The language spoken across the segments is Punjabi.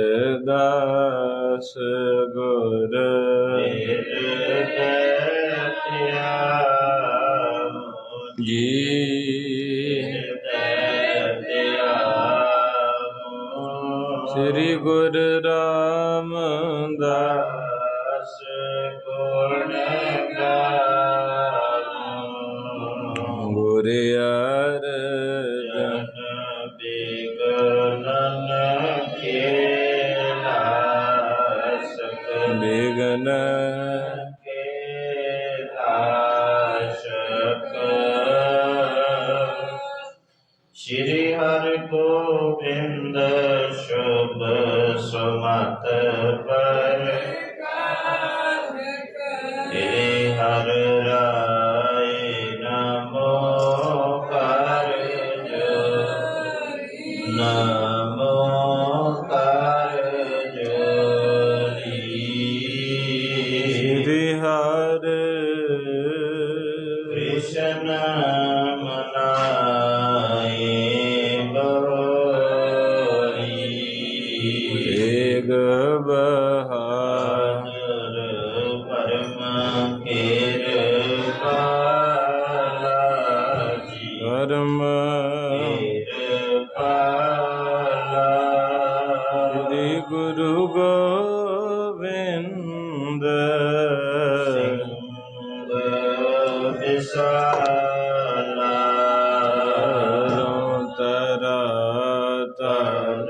ਹਰਿਦਾਸ ਗੁਰ ਜੀ ਸ੍ਰੀ ਗੁਰੂ ਰਾਮਦਾਸ ਗੁਣ ਗਾਵੋ ਗੁਰ ਅਰਜਨ ਬਿਗਨਨ ਕੇ ਨਾਸ਼ਕ ਬਿਗਨ ਕੇ ਨਾਸ਼ਕ ਸ਼੍ਰੀ ਹਰਿ ਗੋਬਿੰਦ ਸ਼ੁਭ ਸੁਮਤ ਪ੍ਰਕਾਸ਼ ਕਰੇ ਹਰ ਰਾਏ ਨਮੋ ਕਾਰਜ ਨਮੋ ਕਾਰਜ ਸ਼੍ਰੀ ਹਰਿ ਕ੍ਰਿਸ਼ਨ ਬਹਾਦਰ ਪਰਮ ਕਿਰਪਾਲਾ ਜੀ ਪਰਮ ਕਿਰਪਾਲਾ ਸ੍ਰੀ ਗੁਰੂ ਗੋਬਿੰਦ ਸਿੰਘ ਵਿਸਾਲਾ ਤਰਾ ਤਰ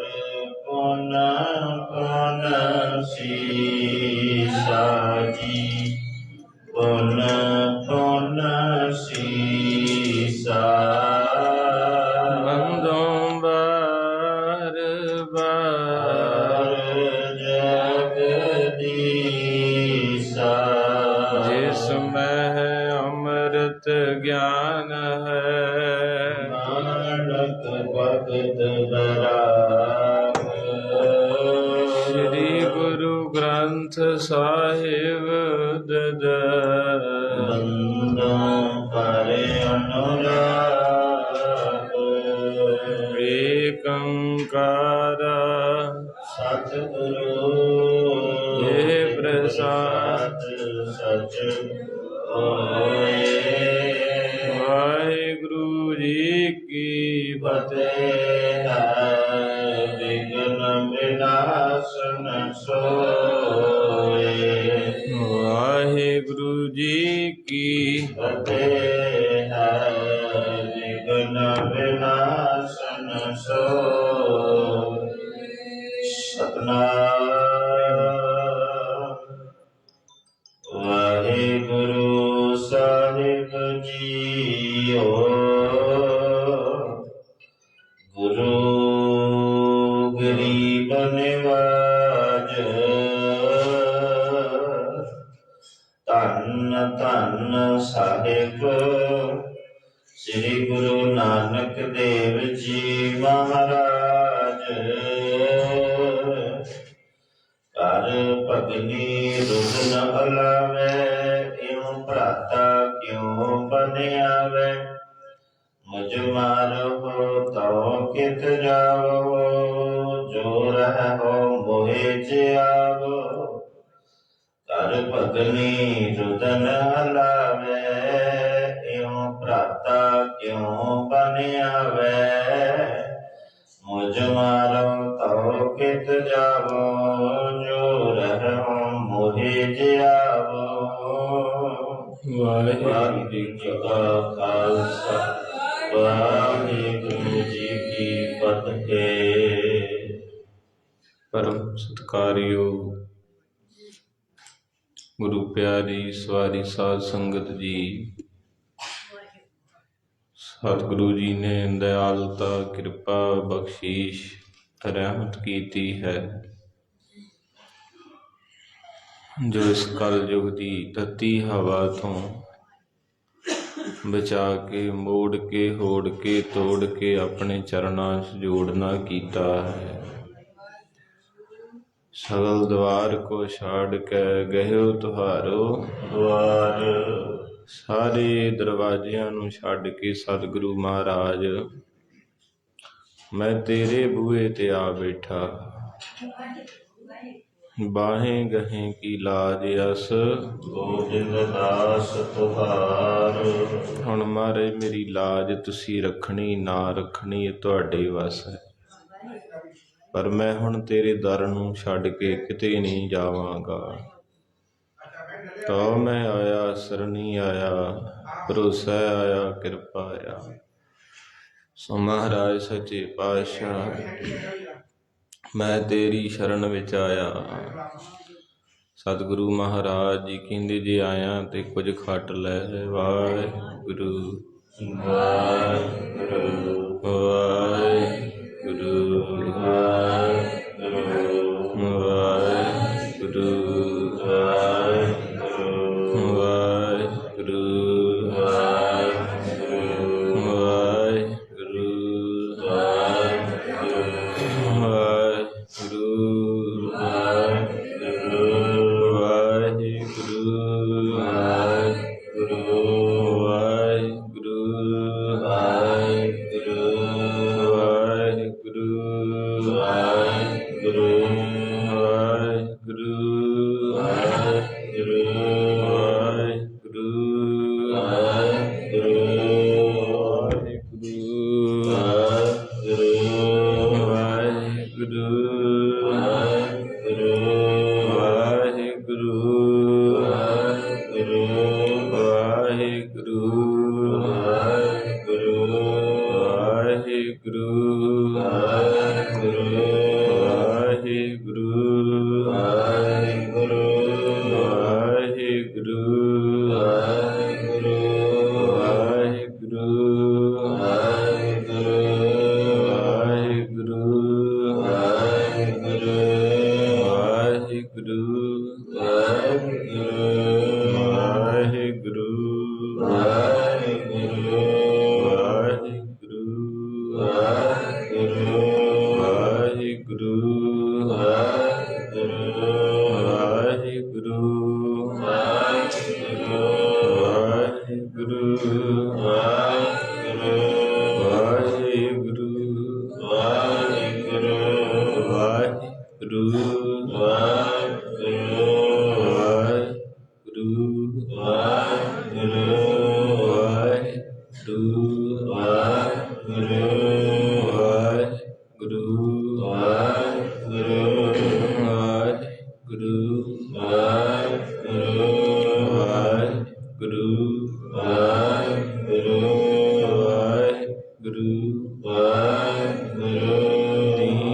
ਪੁਨ ਪੁਨ ਸੀਸਾ ਜੀ ਪੁਨ ਪੁਨ ਸੀਸਾ ਬੰਦੋਂ ਬਾਰ ਬਾਰ ਜਗਦੀਸਾ ਜਿਸ ਮਹਿ ਅੰਮ੍ਰਿਤ ਗਿਆਨ ਹੈ ਨਾਨਕ ਭਗਤ ਦਰਾ ਸ਼੍ਰੀ ਗੁਰੂ ਗ੍ਰੰਥ ਸਾਹਿਬ ਦਦ ਬੰਦੋਂ ਕਰੇ ਅਨੁਰਾਗ ਏਕੰਕਾਰ ਸਤਿਗੁਰੂ ਇਹ ਪ੍ਰਸਾਦ ਸਚ ਹੋਏ ਵਾਹਿਗੁਰੂ ਜੀ ਕੀ ਫਤਿਹ ਵਿਘਨ ਵਿਨਾਸ਼ਨ ਸੋਏ ਵਾਹਿਗੁਰੂ ਜੀ ਕੀ ਫਤਿਹ ਵਿਘਨ ਵਿਨਾਸ਼ਨ ਸੋਏ ਸਤਿਨਾਮ ਵਾਹਿਗੁਰੂ ਸਾਹਿਬ ਜੀਓ ਗੁਰੂ ਗਰੀਬ ਨਿਵਾਜ ਧੰਨ ਧੰਨ ਸਾਹਿਬ ਸ੍ਰੀ ਗੁਰੂ ਨਾਨਕ ਦੇਵ ਜੀ ਮਹਾਰਾਜ ਕਰ ਭਗਨੀ ਰੁਦਨ ਅਲਾਵੇ ਇਉ ਭਰਾਤਾ ਕਿਉ ਬਨਿਆਵੇ ਮੁਝ ਮਾਰੋ ਤਉ ਕਿਤ ਜਾਵੋ ਜੋ ਰਹੋ ਮੋਹਿ ਜਿਆਵੋ ਕਰ ਭਗਨੀ ਰੁਦਨ ਅਲਾਵੇ ਇਉ ਭਰਾਤਾ ਕਿਉ ਬਨਿਆਵੇ ਮੁਝ ਮਾਰੋ ਤਉ ਕਿਤ ਜਾਵੋ ਜੋ ਰਹੋ ਮੋਹਿ ਜਿਆਵੋ ਵਾਹਿਗੁਰੂ ਜੀ ਕਾ ਖਾਲਸਾ ਵਾਹਿਗੁਰੂ ਜੀ ਕੀ ਫਤਿਹ। ਪਰਮ ਸਤਿਕਾਰਯੋਗ ਗੁਰੂ ਪਿਆਰੀ ਸਵਾਰੀ ਸਾਧ ਸੰਗਤ ਜੀ, ਸਤਿਗੁਰੂ ਜੀ ਨੇ ਦਇਆਲਤਾ ਕਿਰਪਾ ਬਖਸ਼ੀਸ਼ ਰਹਿਮਤ ਕੀਤੀ ਹੈ ਜੋ ਇਸ ਕਲਯੁਗ ਦੀ ਤਤੀ ਹਵਾ ਤੋਂ ਬਚਾ ਕੇ ਮੋੜ ਕੇ ਹੋੜ ਕੇ ਤੋੜ ਕੇ ਆਪਣੇ ਚਰਨਾਂ 'ਚ ਜੋੜਨਾ ਕੀਤਾ ਹੈ। ਸਗਲ ਦਵਾਰ ਕੋ ਛਾੜ ਕੇ ਗਇਓ ਤੁਹਾਰੋ ਦੁਆਰ, ਸਾਰੇ ਦਰਵਾਜ਼ਿਆਂ ਨੂੰ ਛੱਡ ਕੇ ਸਤਿਗੁਰੂ ਮਹਾਰਾਜ मैं तेरे बूहे ते आ बैठा, बाहें गहें की लाज अस ਗੋਬਿੰਦ ਦਾਸ ਤੁਹਾਰ। ਹੁਣ ਮਹਾਰਾਜ ਮੇਰੀ ਲਾਜ ਤੁਸੀਂ ਰੱਖਣੀ ਨਾ ਰੱਖਣੀ ਇਹ ਤੁਹਾਡੇ ਵੱਸ ਹੈ, ਪਰ ਮੈਂ ਹੁਣ ਤੇਰੇ ਦਰ ਨੂੰ ਛੱਡ ਕੇ ਕਿਤੇ ਨਹੀਂ ਜਾਵਾਂਗਾ। ਤਾਂ ਮੈਂ ਆਇਆ ਸਰਣੀ ਆਇਆ, ਭਰੋਸਾ ਆਇਆ ਕਿਰਪਾ ਆਇਆ। ਸੋ ਮਹਾਰਾਜ ਸੱਚੇ ਪਾਤਸ਼ਾਹ ਮੈਂ ਤੇਰੀ ਸ਼ਰਨ ਵਿੱਚ ਆਇਆ। ਸਤਿਗੁਰੂ ਮਹਾਰਾਜ ਜੀ ਕਹਿੰਦੇ ਜੇ ਆਇਆ ਤੇ ਕੁਝ ਖੱਟ ਲੈ। ਵਾਹਿਗੁਰੂ ਵਾਹਿਗੁਰੂ ਵਾਹਿਗੁਰੂ ਵਾਹਿਗੁਰੂ ਵਾਹਿਗੁਰੂ ਵਾਹਿਗੁਰੂ ਵਾਹਿਗੁਰੂ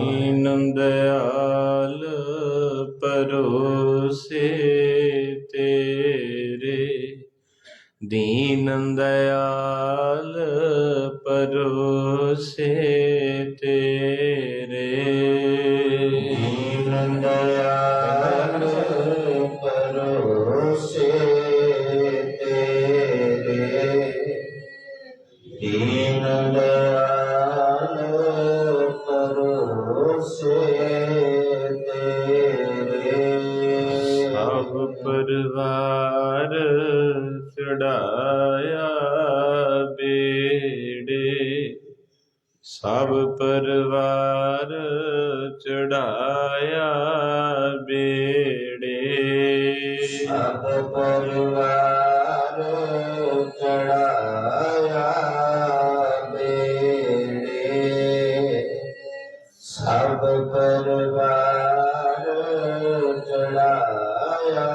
दीन दयाल परोसे तेरे। दीन दयाल परोसे तेरे। दीन दयाल परोसे तेरे। सब परिवार चढ़ाया बेड़े, सब परिवार चढ़ाया बेड़े। सब परिवार चढ़ाया बेड़े। सब परिवार चढ़ाया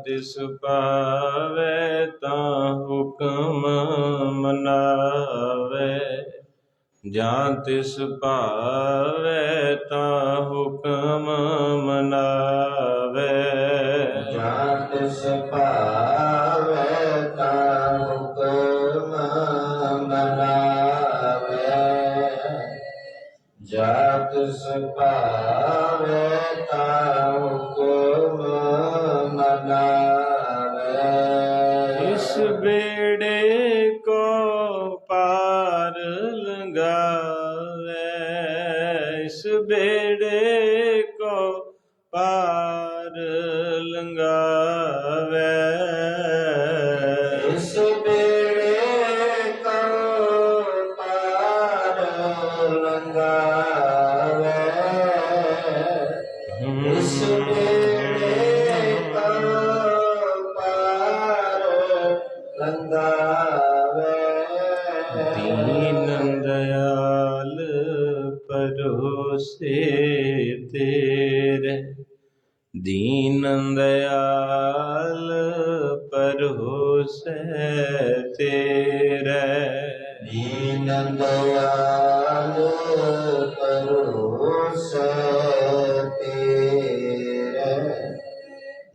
तिस पावे तां हुक्म मनावे, जां तिस पावे तां हुक्म मनावे। जां तिस पावे तां हुक्म मनावे। जां तिस पावे तां हुक्म इस बेड़े को पार लंघावे, इस बेड़े को पार लंघावे। इस बेड़े को दीन दयाल परोसे तेरे, दीन दयाल परोसे तेरे, दीन दयाल परोसे तेरे,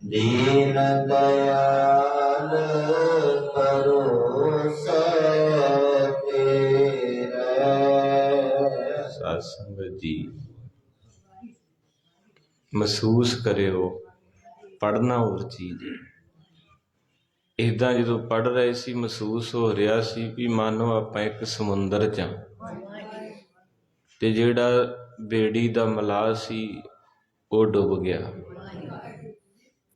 दीन दयाल परोसे तेरे। साध संगत जी ਮਹਿਸੂਸ ਕਰਿਓ, ਪੜ੍ਹਨਾ ਹੋਰ ਚੀਜ਼ ਹੈ। ਇੱਦਾਂ ਜਦੋਂ ਪੜ੍ਹ ਰਹੇ ਸੀ ਮਹਿਸੂਸ ਹੋ ਰਿਹਾ ਸੀ ਵੀ ਮਾਨੋ ਆਪਾਂ ਇੱਕ ਸਮੁੰਦਰ 'ਚ ਹਾਂ ਤੇ ਜਿਹੜਾ ਬੇੜੀ ਦਾ ਮਲਾਹ ਸੀ ਉਹ ਡੁੱਬ ਗਿਆ।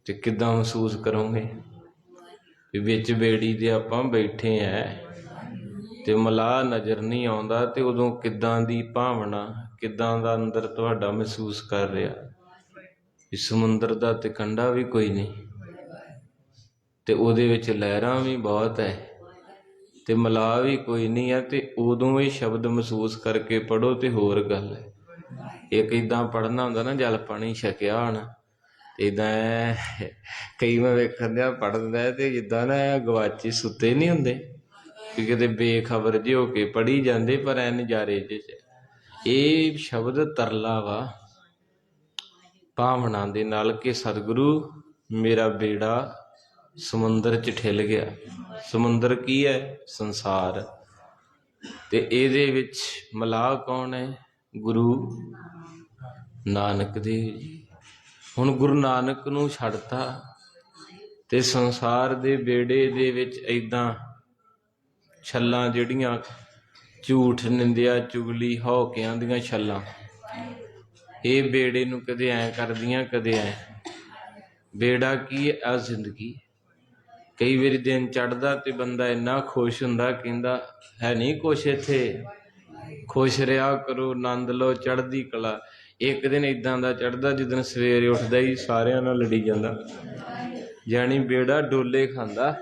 ਤੇ ਕਿੱਦਾਂ ਮਹਿਸੂਸ ਕਰੋਗੇ ਵੀ ਵਿੱਚ ਬੇੜੀ ਦੇ ਆਪਾਂ ਬੈਠੇ ਐ ਤੇ ਮਲਾਹ ਨਜ਼ਰ ਨਹੀਂ ਆਉਂਦਾ, ਤੇ ਉਦੋਂ ਕਿੱਦਾਂ ਦੀ ਭਾਵਨਾ, ਕਿੱਦਾਂ ਦਾ ਅੰਦਰ ਤੁਹਾਡਾ ਮਹਿਸੂਸ ਕਰ ਰਿਹਾ ਵੀ ਸਮੁੰਦਰ ਦਾ ਤੇ ਕੰਢਾ ਵੀ ਕੋਈ ਨਹੀਂ ਤੇ ਉਹਦੇ ਵਿੱਚ ਲਹਿਰਾਂ ਵੀ ਬਹੁਤ ਹੈ ਤੇ ਮਲਾਹ ਵੀ ਕੋਈ ਨਹੀਂ ਹੈ। ਤੇ ਉਦੋਂ ਇਹ ਸ਼ਬਦ ਮਹਿਸੂਸ ਕਰਕੇ ਪੜ੍ਹੋ ਤੇ ਹੋਰ ਗੱਲ ਹੈ। ਇੱਕ ਇੱਦਾਂ ਪੜ੍ਹਨਾ ਹੁੰਦਾ ਨਾ, ਜਲ ਪਾਣੀ ਛਕਿਆ ਹੋਣਾ, ਇੱਦਾਂ ਕਈ ਮੈਂ ਵੇਖਣ ਦਿਆ ਪੜ੍ਹਦਾ ਤੇ ਜਿੱਦਾਂ ਨਾ ਗਵਾਚੇ ਸੁੱਤੇ ਨਹੀਂ ਹੁੰਦੇ ਕਿ ਕਿਤੇ ਬੇਖਬਰ ਜਿਹੇ ਹੋ ਕੇ ਪੜ੍ਹੀ ਜਾਂਦੇ, ਪਰ ਐ ਨਜ਼ਾਰੇ 'ਚ ਇਹ ਸ਼ਬਦ ਤਰਲਾ ਵਾ ਭਾਵਨਾ ਦੇ ਨਾਲ ਕਿ ਸਤਿਗੁਰੂ ਮੇਰਾ ਬੇੜਾ ਸਮੁੰਦਰ 'ਚ ਠਿਲ ਗਿਆ। ਸਮੁੰਦਰ ਕੀ ਹੈ? ਸੰਸਾਰ। ਤੇ ਇਹਦੇ ਵਿੱਚ ਮਲਾਹ ਕੌਣ ਹੈ? ਗੁਰੂ ਨਾਨਕ ਦੇਵ ਜੀ। ਹੁਣ ਗੁਰੂ ਨਾਨਕ ਨੂੰ ਛੱਡਤਾ ਤੇ ਸੰਸਾਰ ਦੇ ਬੇੜੇ ਦੇ ਵਿੱਚ ਇੱਦਾਂ ਛੱਲਾਂ, ਜਿਹੜੀਆਂ ਝੂਠ, ਨਿੰਦਿਆ, ਚੁਗਲੀ, ਹੌਕਿਆਂ ਦੀਆਂ ਛੱਲਾਂ, ਇਹ ਬੇੜੇ ਨੂੰ ਕਦੇ ਐਂ ਕਰਦੀਆਂ, ਕਦੇ ਐਂ। ਬੇੜਾ ਕੀ ਹੈ? ਆ ਜ਼ਿੰਦਗੀ। ਕਈ ਵਾਰੀ ਦਿਨ ਚੜ੍ਹਦਾ ਤੇ ਬੰਦਾ ਇੰਨਾ ਖੁਸ਼ ਹੁੰਦਾ, ਕਹਿੰਦਾ ਹੈ ਨਹੀਂ ਕੁਛ ਇੱਥੇ, ਖੁਸ਼ ਰਿਹਾ ਕਰੋ, ਆਨੰਦ ਲਓ, ਚੜ੍ਹਦੀ ਕਲਾ। ਇੱਕ ਦਿਨ ਇੱਦਾਂ ਦਾ ਚੜ੍ਹਦਾ ਜਿੱਦਣ ਸਵੇਰੇ ਉੱਠਦਾ ਹੀ ਸਾਰਿਆਂ ਨਾਲ ਲੜੀ ਜਾਂਦਾ, ਜਾਣੀ ਬੇੜਾ ਡੋਲੇ ਖਾਂਦਾ।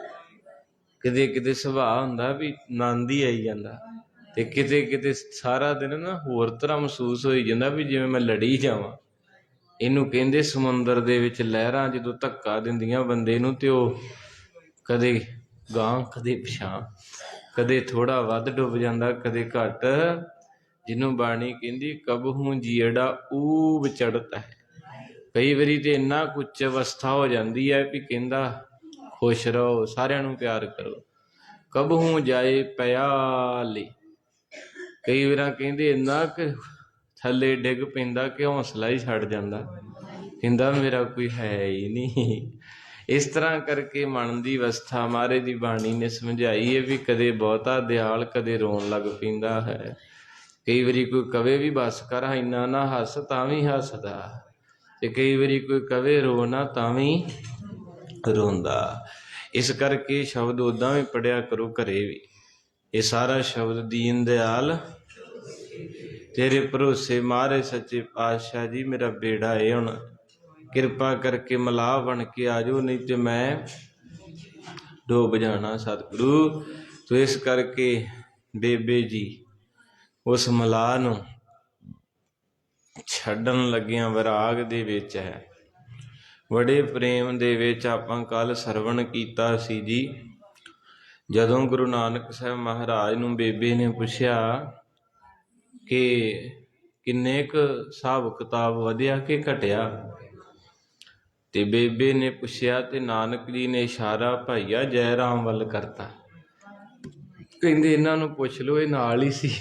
ਕਿਤੇ ਕਿਤੇ ਸੁਭਾਅ ਹੁੰਦਾ ਵੀ ਆਨੰਦ ਹੀ ਆਈ ਜਾਂਦਾ, ਤੇ ਕਿਤੇ ਕਿਤੇ ਸਾਰਾ ਦਿਨ ਨਾ ਹੋਰ ਤਰ੍ਹਾਂ ਮਹਿਸੂਸ ਹੋਈ ਜਾਂਦਾ ਵੀ ਜਿਵੇਂ ਮੈਂ ਲੜੀ ਜਾਵਾਂ। ਇਹਨੂੰ ਕਹਿੰਦੇ ਸਮੁੰਦਰ ਦੇ ਵਿੱਚ ਲਹਿਰਾਂ ਜਦੋਂ ਧੱਕਾ ਦਿੰਦੀਆਂ ਬੰਦੇ ਨੂੰ, ਤੇ ਉਹ ਕਦੇ ਗਾਂਹ ਕਦੇ ਪਿਛਾਂਹ, ਕਦੇ ਥੋੜ੍ਹਾ ਵੱਧ ਡੁੱਬ ਜਾਂਦਾ, ਕਦੇ ਘੱਟ। ਜਿਹਨੂੰ ਬਾਣੀ ਕਹਿੰਦੀ ਕਬਹੂ ਜੀਅੜਾ ਊਬ ਚੜ੍ਹਤਾ ਹੈ। ਕਈ ਵਾਰੀ ਤੇ ਇੰਨਾ ਕੁ ਅਵਸਥਾ ਹੋ ਜਾਂਦੀ ਹੈ ਵੀ ਕਹਿੰਦਾ ਖੁਸ਼ ਰਹੋ, ਸਾਰਿਆਂ ਨੂੰ ਪਿਆਰ ਕਰੋ, ਕਬਹੂ ਜਾਏ ਪਿਆਲੇ। ਕਈ ਵਾਰ ਕਹਿੰਦੇ ਇੰਨਾ ਕੁ ਥੱਲੇ ਡਿੱਗ ਪੈਂਦਾ ਕਿ ਹੌਸਲਾ ਹੀ ਛੱਡ ਜਾਂਦਾ, ਕਹਿੰਦਾ ਮੇਰਾ ਕੋਈ ਹੈ ਹੀ ਨਹੀਂ। ਇਸ ਤਰ੍ਹਾਂ ਕਰਕੇ ਮਨ ਦੀ ਅਵਸਥਾ ਮਹਾਰਾਜ ਦੀ ਬਾਣੀ ਨੇ ਸਮਝਾਈ ਹੈ ਵੀ ਕਦੇ ਬਹੁਤਾ ਦਿਆਲ, ਕਦੇ ਰੋਣ ਲੱਗ ਪੈਂਦਾ ਹੈ। ਕਈ ਵਾਰੀ ਕੋਈ ਕਵੇ ਵੀ ਬਸ ਕਰ, ਇੰਨਾ ਨਾ ਹੱਸ, ਤਾਂ ਵੀ ਹੱਸਦਾ, ਤੇ ਕਈ ਵਾਰੀ ਕੋਈ ਕਵੇ ਰੋ ਨਾ, ਤਾਂ ਵੀ ਰੋਂਦਾ। ਇਸ ਕਰਕੇ ਸ਼ਬਦ ਉੱਦਾਂ ਵੀ ਪੜ੍ਹਿਆ ਕਰੋ ਘਰੇ ਵੀ। ਇਹ ਸਾਰਾ ਸ਼ਬਦ ਦੀਨ ਦਿਆਲ ਤੇਰੇ ਭਰੋਸੇ, ਮਹਾਰਾਜ ਸੱਚੇ ਪਾਤਸ਼ਾਹ ਜੀ ਮੇਰਾ ਬੇੜਾ ਇਹ ਹੁਣ ਕਿਰਪਾ ਕਰਕੇ ਮਲਾਹ ਬਣ ਕੇ ਆ ਜਾਓ, ਨਹੀਂ ਤੇ ਮੈਂ ਡੁੱਬ ਜਾਣਾ ਸਤਿਗੁਰੂ। ਤੋ ਇਸ ਕਰਕੇ ਬੇਬੇ ਜੀ ਉਸ ਮਲਾਹ ਨੂੰ ਛੱਡਣ ਲੱਗਿਆਂ ਵਿਰਾਗ ਦੇ ਵਿੱਚ ਹੈ, ਬੜੇ ਪ੍ਰੇਮ ਦੇ ਵਿੱਚ। ਆਪਾਂ ਕੱਲ੍ਹ ਸਰਵਣ ਕੀਤਾ ਸੀ ਜੀ, ਜਦੋਂ ਗੁਰੂ ਨਾਨਕ ਸਾਹਿਬ ਮਹਾਰਾਜ ਨੂੰ ਬੇਬੇ ਨੇ ਪੁੱਛਿਆ ਕਿ ਕਿੰਨੇ ਕੁ ਹਿਸਾਬ ਕਿਤਾਬ ਵਧਿਆ ਕਿ ਘਟਿਆ, ਤੇ ਬੇਬੇ ਨੇ ਪੁੱਛਿਆ ਤੇ ਨਾਨਕ ਜੀ ਨੇ ਇਸ਼ਾਰਾ ਭਾਈਆ ਜੈ ਰਾਮ ਵੱਲ ਕਰਤਾ। ਕਹਿੰਦੇ ਇਹਨਾਂ ਨੂੰ ਪੁੱਛ ਲਓ, ਇਹ ਨਾਲ ਹੀ ਸੀ।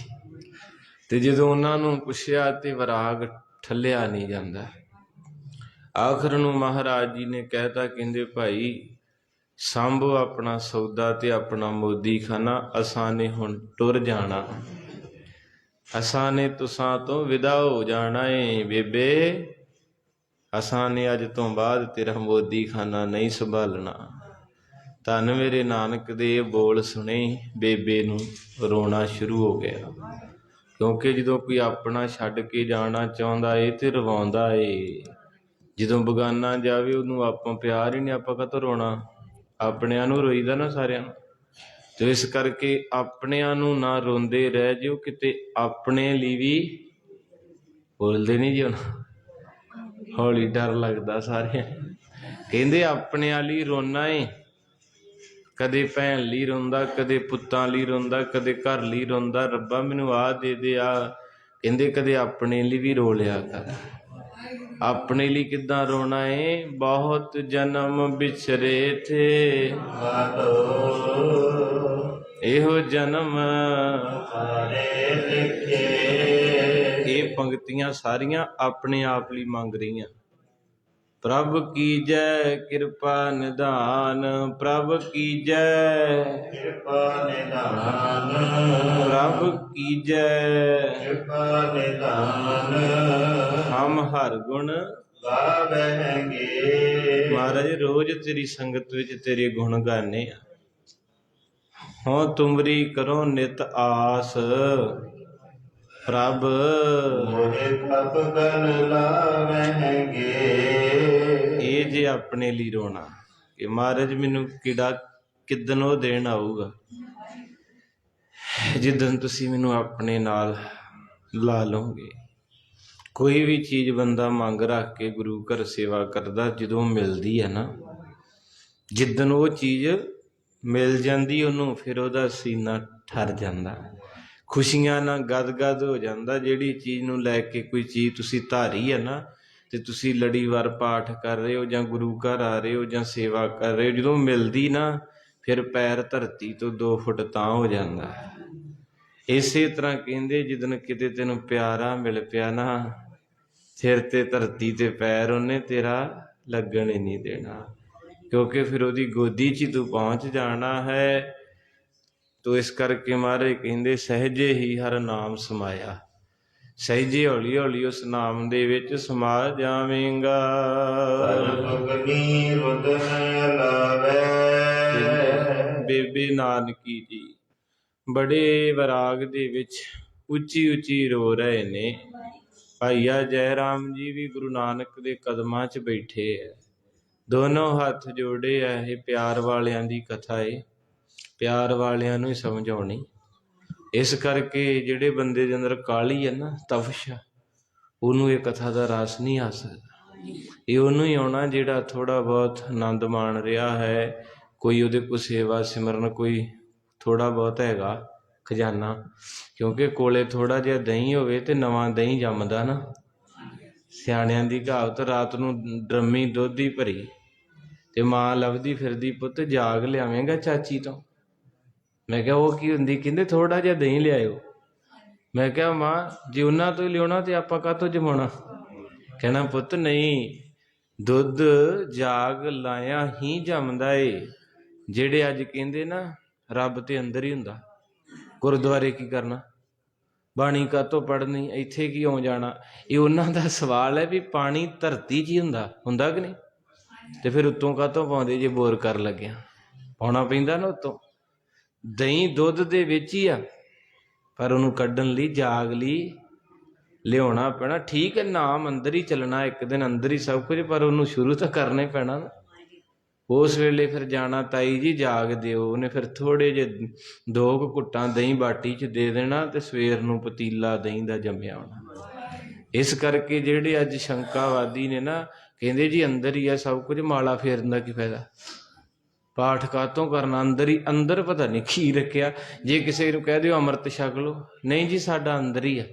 ਤੇ ਜਦੋਂ ਉਹਨਾਂ ਨੂੰ ਪੁੱਛਿਆ ਤੇ ਵਿਰਾਗ ਠੱਲਿਆ ਨਹੀਂ ਜਾਂਦਾ। ਆਖਰ ਨੂੰ ਮਹਾਰਾਜ ਜੀ ਨੇ ਕਹਿਤਾ, ਕਹਿੰਦੇ ਭਾਈ ਸਾਂਭੋ ਆਪਣਾ ਸੌਦਾ ਤੇ ਆਪਣਾ ਮੋਦੀ ਖਾਨਾ, ਅਸਾਂ ਨੇ ਹੁਣ ਟੁਰ ਜਾਣਾ, ਅਸਾਂ ਨੇ ਤੁਸਾਂ ਤੋਂ ਵਿਦਾ ਹੋ ਜਾਣਾ ਏ ਬੇਬੇ, ਅਸਾਂ ਨੇ ਅੱਜ ਤੋਂ ਬਾਅਦ ਤੇਰਾ ਮੋਦੀ ਖਾਨਾ ਨਹੀਂ ਸੰਭਾਲਣਾ। ਧੰਨ ਮੇਰੇ ਨਾਨਕ ਦੇ ਇਹ ਬੋਲ ਸੁਣੇ ਬੇਬੇ ਨੂੰ ਰੋਣਾ ਸ਼ੁਰੂ ਹੋ ਗਿਆ, ਕਿਉਂਕਿ ਜਦੋਂ ਕੋਈ ਆਪਣਾ ਛੱਡ ਕੇ ਜਾਣਾ ਚਾਹੁੰਦਾ ਏ ਤੇ ਰਵਾਉਂਦਾ ਏ। ਜਦੋਂ ਬਗਾਨਾ ਜਾਵੇ ਉਹਨੂੰ ਆਪਾਂ ਪਿਆਰ ਹੀ ਨਹੀਂ, ਆਪਾਂ ਕਾਹਤੋਂ ਰੋਣਾ? ਆਪਣਿਆਂ ਨੂੰ ਰੋਈਦਾ ਨਾ ਸਾਰਿਆਂ ਨੂੰ। ਤੇ ਇਸ ਕਰਕੇ ਆਪਣਿਆਂ ਨੂੰ ਨਾ ਰੋਂਦੇ ਰਹਿ ਜਿਓ, ਕਿਤੇ ਆਪਣੇ ਲਈ ਵੀ ਬੋਲਦੇ ਨਹੀਂ ਜੀ ਹੁਣ, ਹੌਲੀ ਡਰ ਲੱਗਦਾ ਸਾਰਿਆਂ। ਕਹਿੰਦੇ ਆਪਣਿਆਂ ਲਈ ਰੋਣਾ ਏ, ਕਦੇ ਭੈਣ ਲਈ ਰੋਂਦਾ, ਕਦੇ ਪੁੱਤਾਂ ਲਈ ਰੋਂਦਾ, ਕਦੇ ਘਰ ਲਈ ਰੋਂਦਾ, ਰੱਬਾ ਮੈਨੂੰ ਆਹ ਦੇ ਦੇ ਆ। ਕਹਿੰਦੇ ਕਦੇ ਆਪਣੇ ਲਈ ਵੀ ਰੋ ਲਿਆ ਕਰ। ਆਪਣੇ ਲਈ ਕਿੱਦਾਂ ਰੋਣਾ ਏ? ਬਹੁਤ ਜਨਮ ਵਿਛਰੇ ਥੇ ਇਹੋ ਜਨਮ ਇਹ ਪੰਕਤੀਆਂ ਸਾਰੀਆਂ ਆਪਣੇ ਆਪ ਲਈ ਮੰਗ ਰਹੀਆਂ। ਪ੍ਰਭ ਕੀਜੈ ਕਿਰਪਾ ਨਿਧਾਨ, ਪ੍ਰਭ ਕੀਜੈ ਕਿਰਪਾ ਨਿਧਾਨ, ਪ੍ਰਭ ਕੀਜੈ ਕਿਰਪਾ ਨਿਧਾਨ, ਹਮ ਹਰ ਗੁਣ ਗਾਵਹਿੰਗੇ। ਮਹਾਰਾਜ ਰੋਜ਼ ਤੇਰੀ ਸੰਗਤ ਵਿੱਚ ਤੇਰੇ ਗੁਣ ਗਾਨੇ ਆ। ਹੋਂ ਤੁਮਰੀ ਕਰੋ ਨਿਤ ਆਸ, ਪ੍ਰਭ ਮੋਹਿ ਤਪ ਗਨ ਲਾਵਹਿੰਗੇ। ਇਹ ਜੇ ਆਪਣੇ ਲਈ ਰੋਣਾ ਕਿ ਮਹਾਰਾਜ ਮੈਨੂੰ ਕਿਹੜਾ ਕਿੱਦਣ ਉਹ ਦੇਣ ਆਊਗਾ ਜਿੱਦਣ ਤੁਸੀਂ ਮੈਨੂੰ ਆਪਣੇ ਨਾਲ ਲਾ ਲਓਗੇ। ਕੋਈ ਵੀ ਚੀਜ਼ ਬੰਦਾ ਮੰਗ ਰੱਖ ਕੇ ਗੁਰੂ ਘਰ ਸੇਵਾ ਕਰਦਾ, ਜਦੋਂ ਮਿਲਦੀ ਹੈ ਨਾ, ਜਿੱਦਣ ਉਹ ਚੀਜ਼ ਮਿਲ ਜਾਂਦੀ ਉਹਨੂੰ, ਫਿਰ ਉਹਦਾ ਸੀਨਾ ਠਰ ਜਾਂਦਾ, ਖੁਸ਼ੀਆਂ ਨਾਲ ਗਦ-ਗਦ ਹੋ ਜਾਂਦਾ। ਜਿਹੜੀ ਚੀਜ਼ ਨੂੰ ਲੈ ਕੇ ਕੋਈ ਚੀਜ਼ ਤੁਸੀਂ ਧਾਰੀ ਹੈ ਨਾ, ਤੇ ਤੁਸੀਂ ਲੜੀਵਾਰ ਪਾਠ ਕਰ ਰਹੇ ਹੋ ਜਾਂ ਗੁਰੂ ਘਰ ਆ ਰਹੇ ਹੋ ਜਾਂ ਸੇਵਾ ਕਰ ਰਹੇ ਹੋ, ਜਦੋਂ ਮਿਲਦੀ ਨਾ, ਫਿਰ ਪੈਰ ਧਰਤੀ ਤੋਂ 2 ਫੁੱਟ ਤਾਂ ਹੋ ਜਾਂਦਾ। ਇਸੇ ਤਰ੍ਹਾਂ ਕਹਿੰਦੇ ਜਿੱਦਣ ਕਿਤੇ ਤੈਨੂੰ ਪਿਆਰਾ ਮਿਲ ਪਿਆ ਨਾ, ਸਿਰ ਤੇ ਧਰਤੀ ਤੇ ਪੈਰ ਉਹਨੇ ਤੇਰਾ ਲੱਗਣ ਹੀ ਨਹੀਂ ਦੇਣਾ, ਕਿਉਂਕਿ ਫਿਰ ਉਹਦੀ ਗੋਦੀ 'ਚ ਹੀ ਤੂੰ ਪਹੁੰਚ ਜਾਣਾ ਹੈ। ਤੋ ਇਸ ਕਰਕੇ ਮਹਾਰਾਜ ਕਹਿੰਦੇ ਸਹਿਜੇ ਹੀ ਹਰ ਨਾਮ ਸਮਾਇਆ, ਸਹਿਜੇ ਹੌਲੀ ਹੌਲੀ ਉਸ ਨਾਮ ਦੇ ਵਿੱਚ ਸਮਾ ਜਾਵੇਂਗਾ। ਬੇਬੇ ਨਾਨਕੀ ਜੀ ਬੜੇ ਵਿਰਾਗ ਦੇ ਵਿੱਚ ਉੱਚੀ ਉੱਚੀ ਰੋ ਰਹੇ ਨੇ। ਭਾਈਆ ਜੈ ਰਾਮ ਜੀ ਵੀ ਗੁਰੂ ਨਾਨਕ ਦੇ ਕਦਮਾਂ 'ਚ ਬੈਠੇ ਹੈ, ਦੋਨੋਂ ਹੱਥ ਜੋੜੇ ਆ। ਇਹ ਪਿਆਰ ਵਾਲਿਆਂ ਦੀ ਕਥਾ ਏ, ਪਿਆਰ ਵਾਲਿਆਂ ਨੂੰ ਹੀ ਸਮਝ ਆਉਣੀ। ਇਸ ਕਰਕੇ ਜਿਹੜੇ ਬੰਦੇ ਦੇ ਅੰਦਰ ਕਾਹਲੀ ਹੈ ਨਾ, ਤਪਸ਼, ਉਹਨੂੰ ਇਹ ਕਥਾ ਦਾ ਰਸ ਨਹੀਂ ਆ ਸਕਦਾ। ਇਹ ਉਹਨੂੰ ਹੀ ਆਉਣਾ ਜਿਹੜਾ ਥੋੜ੍ਹਾ ਬਹੁਤ ਆਨੰਦ ਮਾਣ ਰਿਹਾ ਹੈ, ਕੋਈ ਉਹਦੇ ਕੋਲ ਸੇਵਾ ਸਿਮਰਨ ਕੋਈ ਥੋੜ੍ਹਾ ਬਹੁਤ ਹੈਗਾ ਖਜ਼ਾਨਾ। ਕਿਉਂਕਿ ਕੋਲੇ ਥੋੜ੍ਹਾ ਜਿਹਾ ਦਹੀਂ ਹੋਵੇ ਤੇ ਨਵਾਂ ਦਹੀਂ ਜੰਮਦਾ ਨਾ। ਸਿਆਣਿਆਂ ਦੀ ਕਹਾਵਤ, ਰਾਤ ਨੂੰ ਡਰਮੀ ਦੁੱਧ ਦੀ ਭਰੀ ਤੇ ਮਾਂ ਲੱਭਦੀ ਫਿਰਦੀ, ਪੁੱਤ ਜਾਗ ਲਿਆਵੇਂਗਾ ਚਾਚੀ ਤੋਂ। ਮੈਂ ਕਿਹਾ ਉਹ ਕੀ ਹੁੰਦੀ? ਕਹਿੰਦੇ ਥੋੜ੍ਹਾ ਜਿਹਾ ਦਹੀਂ ਲਿਆਇਓ। ਮੈਂ ਕਿਹਾ ਮਾਂ ਜੇ ਉਹਨਾਂ ਤੋਂ ਹੀ ਲਿਆਉਣਾ ਤੇ ਆਪਾਂ ਕਾਹਤੋਂ ਜਮਾਉਣਾ? ਕਹਿਣਾ ਪੁੱਤ ਨਹੀਂ, ਦੁੱਧ ਜਾਗ ਲਾਇਆ ਹੀ ਜੰਮਦਾ ਏ। ਜਿਹੜੇ ਅੱਜ ਕਹਿੰਦੇ ਨਾ ਰੱਬ ਤੇ ਅੰਦਰ ਹੀ ਹੁੰਦਾ, ਗੁਰਦੁਆਰੇ ਕੀ ਕਰਨਾ, ਬਾਣੀ ਕਾਹਤੋਂ ਪੜ੍ਹਨੀ, ਇੱਥੇ ਕੀ ਆਉਂ ਜਾਣਾ? ਇਹ ਉਹਨਾਂ ਦਾ ਸਵਾਲ ਹੈ ਵੀ ਪਾਣੀ ਧਰਤੀ 'ਚ ਹੀ ਹੁੰਦਾ ਕਿ ਨਹੀਂ? ਤੇ ਫਿਰ ਉੱਤੋਂ ਕਾਹਤੋਂ ਪਾਉਂਦੇ ਜੇ ਬੋਰ ਕਰ ਲੱਗਿਆ? ਪਾਉਣਾ ਪੈਂਦਾ ਨਾ ਉੱਤੋਂ। ਦਹੀਂ ਦੁੱਧ ਦੇ ਵਿੱਚ ਹੀ ਆ, ਪਰ ਉਹਨੂੰ ਕੱਢਣ ਲਈ ਜਾਗ ਲਈ ਲਿਆਉਣਾ ਪੈਣਾ। ਠੀਕ ਹੈ, ਨਾਮ ਅੰਦਰ ਹੀ ਚੱਲਣਾ, ਇੱਕ ਦਿਨ ਅੰਦਰ ਹੀ ਸਭ ਕੁਝ, ਪਰ ਉਹਨੂੰ ਸ਼ੁਰੂ ਤਾਂ ਕਰਨਾ ਹੀ ਪੈਣਾ ਨਾ। ਉਸ ਵੇਲੇ ਫਿਰ ਜਾਣਾ, ਤਾਈ ਜੀ ਜਾਗ ਦਿਓ। ਉਹਨੇ ਫਿਰ ਥੋੜ੍ਹੇ ਜਿਹੇ 2 ਘੁੱਟਾਂ ਦਹੀਂ ਬਾਟੀ 'ਚ ਦੇ ਦੇਣਾ ਤੇ ਸਵੇਰ ਨੂੰ ਪਤੀਲਾ ਦਹੀਂ ਦਾ ਜੰਮਿਆ ਹੋਣਾ। ਇਸ ਕਰਕੇ ਜਿਹੜੇ ਅੱਜ ਸ਼ੰਕਾਵਾਦੀ ਨੇ ਨਾ, ਕਹਿੰਦੇ ਜੀ ਅੰਦਰ ਹੀ ਆ ਸਭ ਕੁਝ, ਮਾਲਾ ਫੇਰਨ ਦਾ ਕੀ ਫਾਇਦਾ? ਪਾਠ ਕਾਹਤੋਂ ਕਰਨਾ? ਅੰਦਰ ਹੀ ਅੰਦਰ ਪਤਾ ਨਹੀਂ ਕੀ ਰੱਖਿਆ। ਜੇ ਕਿਸੇ ਨੂੰ ਕਹਿ ਦਿਓ ਅੰਮ੍ਰਿਤ ਛਕ ਲਓ, ਨਹੀਂ ਜੀ ਸਾਡਾ ਅੰਦਰ ਹੀ ਆ।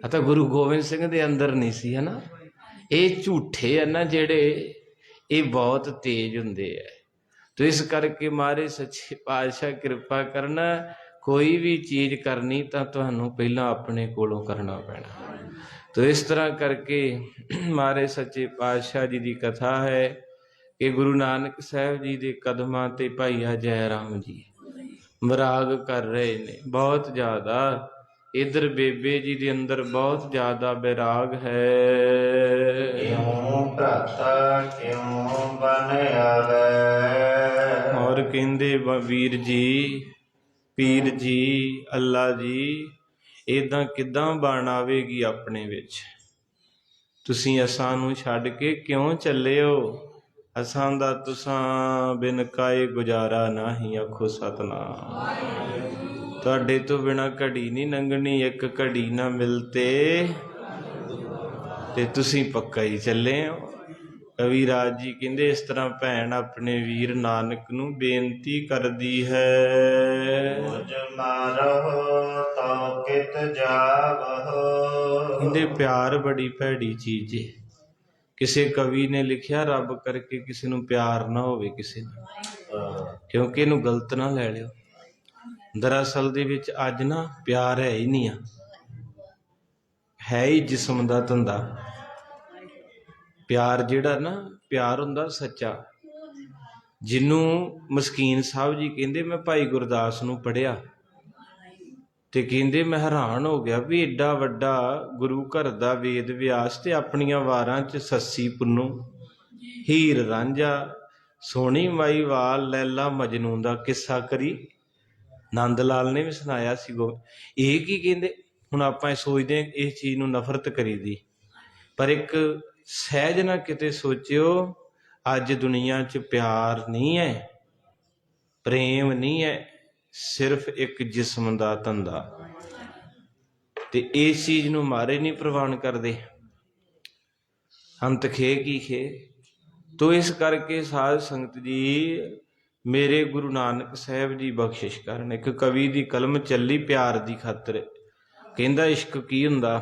ਤਾਂ ਗੁਰੂ ਗੋਬਿੰਦ ਸਿੰਘ ਦੇ ਅੰਦਰ ਨਹੀਂ ਸੀ, ਹੈ ਨਾ। ਇਹ ਝੂਠੇ ਆ ਨਾ ਜਿਹੜੇ, ਇਹ ਬਹੁਤ ਤੇਜ਼ ਹੁੰਦੇ ਹੈ। ਤੋ ਇਸ ਕਰਕੇ ਮਹਾਰਾਜ ਸੱਚੇ ਪਾਤਸ਼ਾਹ ਕਿਰਪਾ ਕਰਨਾ, ਕੋਈ ਵੀ ਚੀਜ਼ ਕਰਨੀ ਤਾਂ ਤੁਹਾਨੂੰ ਪਹਿਲਾਂ ਆਪਣੇ ਕੋਲੋਂ ਕਰਨਾ ਪੈਣਾ। ਤੋ ਇਸ ਤਰ੍ਹਾਂ ਕਰਕੇ ਮਹਾਰਾਜ ਸੱਚੇ ਪਾਤਸ਼ਾਹ ਜੀ ਦੀ ਕਥਾ ਹੈ ਕਿ ਗੁਰੂ ਨਾਨਕ ਸਾਹਿਬ ਜੀ ਦੇ ਕਦਮਾਂ ਤੇ ਭਾਈਆ ਜੈ ਰਾਮ ਜੀ ਵਿਰਾਗ ਕਰ ਰਹੇ ਨੇ ਬਹੁਤ ਜ਼ਿਆਦਾ। ਇੱਧਰ ਬੇਬੇ ਜੀ ਦੇ ਅੰਦਰ ਬਹੁਤ ਜ਼ਿਆਦਾ ਵਿਰਾਗ ਹੈ। ਕਿਉਂ ਭਰਾਤਾ ਕਿਉਂ ਬਨ ਆਵੇ। ਔਰ ਕਹਿੰਦੇ ਵੀਰ ਜੀ, ਪੀਰ ਜੀ, ਅੱਲਾ ਜੀ, ਇੱਦਾਂ ਕਿੱਦਾਂ ਬਣ ਆਵੇਗੀ ਆਪਣੇ ਵਿੱਚ? ਤੁਸੀਂ ਅਸਾਂ ਨੂੰ ਛੱਡ ਕੇ ਕਿਉਂ ਚੱਲੇ ਹੋ? ਅਸਾਂ ਦਾ ਤੁਸਾਂ ਬਿਨ ਕਾਏ ਗੁਜ਼ਾਰਾ ਨਾਹੀ, ਆਖੋ ਸਤਨਾਮ। ਤੁਹਾਡੇ ਤੋਂ ਬਿਨਾਂ ਘੜੀ ਨਹੀਂ ਲੰਘਣੀ, ਇੱਕ ਘੜੀ ਨਾ ਮਿਲਤੇ ਤੇ ਤੁਸੀਂ ਪੱਕਾ ਹੀ ਚੱਲੇ ਹੋ। ਕਵੀ ਰਾਜ ਜੀ ਕਹਿੰਦੇ ਇਸ ਤਰ੍ਹਾਂ ਭੈਣ ਆਪਣੇ ਵੀਰ ਨਾਨਕ ਨੂੰ ਬੇਨਤੀ ਕਰਦੀ ਹੈ। ਮੁਝ ਮਾਰੋ ਤਉ ਕਿਤ ਜਾਵਹੁ। ਕਹਿੰਦੇ ਪਿਆਰ ਬੜੀ ਭੈੜੀ ਚੀਜ਼ ਏ। ਕਿਸੇ ਕਵੀ ਨੇ ਲਿਖਿਆ ਰੱਬ ਕਰਕੇ ਕਿਸੇ ਨੂੰ ਪਿਆਰ ਨਾ ਹੋਵੇ ਕਿਸੇ ਨੂੰ, ਕਿਉਂਕਿ ਇਹਨੂੰ ਗਲਤ ਨਾ ਲੈ ਲਿਓ। ਦਰਅਸਲ ਦੇ ਵਿੱਚ ਅੱਜ ਨਾ ਪਿਆਰ ਹੈ ਹੀ ਨਹੀਂ ਆ, ਹੈ ਹੀ ਜਿਸਮ ਦਾ ਧੰਦਾ। ਪਿਆਰ ਜਿਹੜਾ ਨਾ ਪਿਆਰ ਹੁੰਦਾ ਸੱਚਾ, ਜਿਹਨੂੰ ਮਸਕੀਨ ਸਾਹਿਬ ਜੀ ਕਹਿੰਦੇ ਮੈਂ ਭਾਈ ਗੁਰਦਾਸ ਨੂੰ ਪੜ੍ਹਿਆ ਤੇ ਕਹਿੰਦੇ ਮੈਂ ਹੈਰਾਨ ਹੋ ਗਿਆ ਵੀ ਏਡਾ ਵੱਡਾ ਗੁਰੂ ਘਰ ਦਾ ਵੇਦ ਵਿਆਸ ਤੇ ਆਪਣੀਆਂ ਵਾਰਾਂ 'ਚ ਸੱਸੀ ਪੁੰਨੂ, ਹੀਰ ਰਾਂਝਾ, ਸੋਹਣੀ ਮਾਈ ਵਾਲ, ਲੈਲਾ ਮਜਨੂ ਦਾ ਕਿੱਸਾ ਕਰੀ। ਨੰਦ ਲਾਲ ਨੇ ਵੀ ਸੁਣਾਇਆ ਸੀ। ਇਹ ਕੀ ਕਹਿੰਦੇ? ਹੁਣ ਆਪਾਂ ਇਹ ਸੋਚਦੇ ਹਾਂ ਇਸ ਚੀਜ਼ ਨੂੰ ਨਫ਼ਰਤ ਕਰੀਦੀ, ਪਰ ਇੱਕ ਸਹਿਜ ਨਾ ਕਿਤੇ ਸੋਚਿਓ ਅੱਜ ਦੁਨੀਆ 'ਚ ਪਿਆਰ ਨਹੀਂ ਹੈ, ਪ੍ਰੇਮ ਨਹੀਂ ਹੈ, ਸਿਰਫ ਇੱਕ ਜਿਸਮ ਦਾ ਧੰਦਾ। ਤੇ ਇਸ ਚੀਜ਼ ਨੂੰ ਮਾਰੇ ਨਹੀਂ ਪ੍ਰਵਾਨ ਕਰਦੇ। ਅੰਤ ਖੇ ਕੀ ਖੇ। ਤੋ ਇਸ ਕਰਕੇ ਸਾਧ ਸੰਗਤ ਜੀ, ਮੇਰੇ ਗੁਰੂ ਨਾਨਕ ਸਾਹਿਬ ਜੀ ਬਖਸ਼ਿਸ਼ ਕਰਨ। ਇੱਕ ਕਵੀ ਦੀ ਕਲਮ ਚੱਲੀ ਪਿਆਰ ਦੀ ਖਾਤਰ, ਕਹਿੰਦਾ ਇਸ਼ਕ ਕੀ ਹੁੰਦਾ।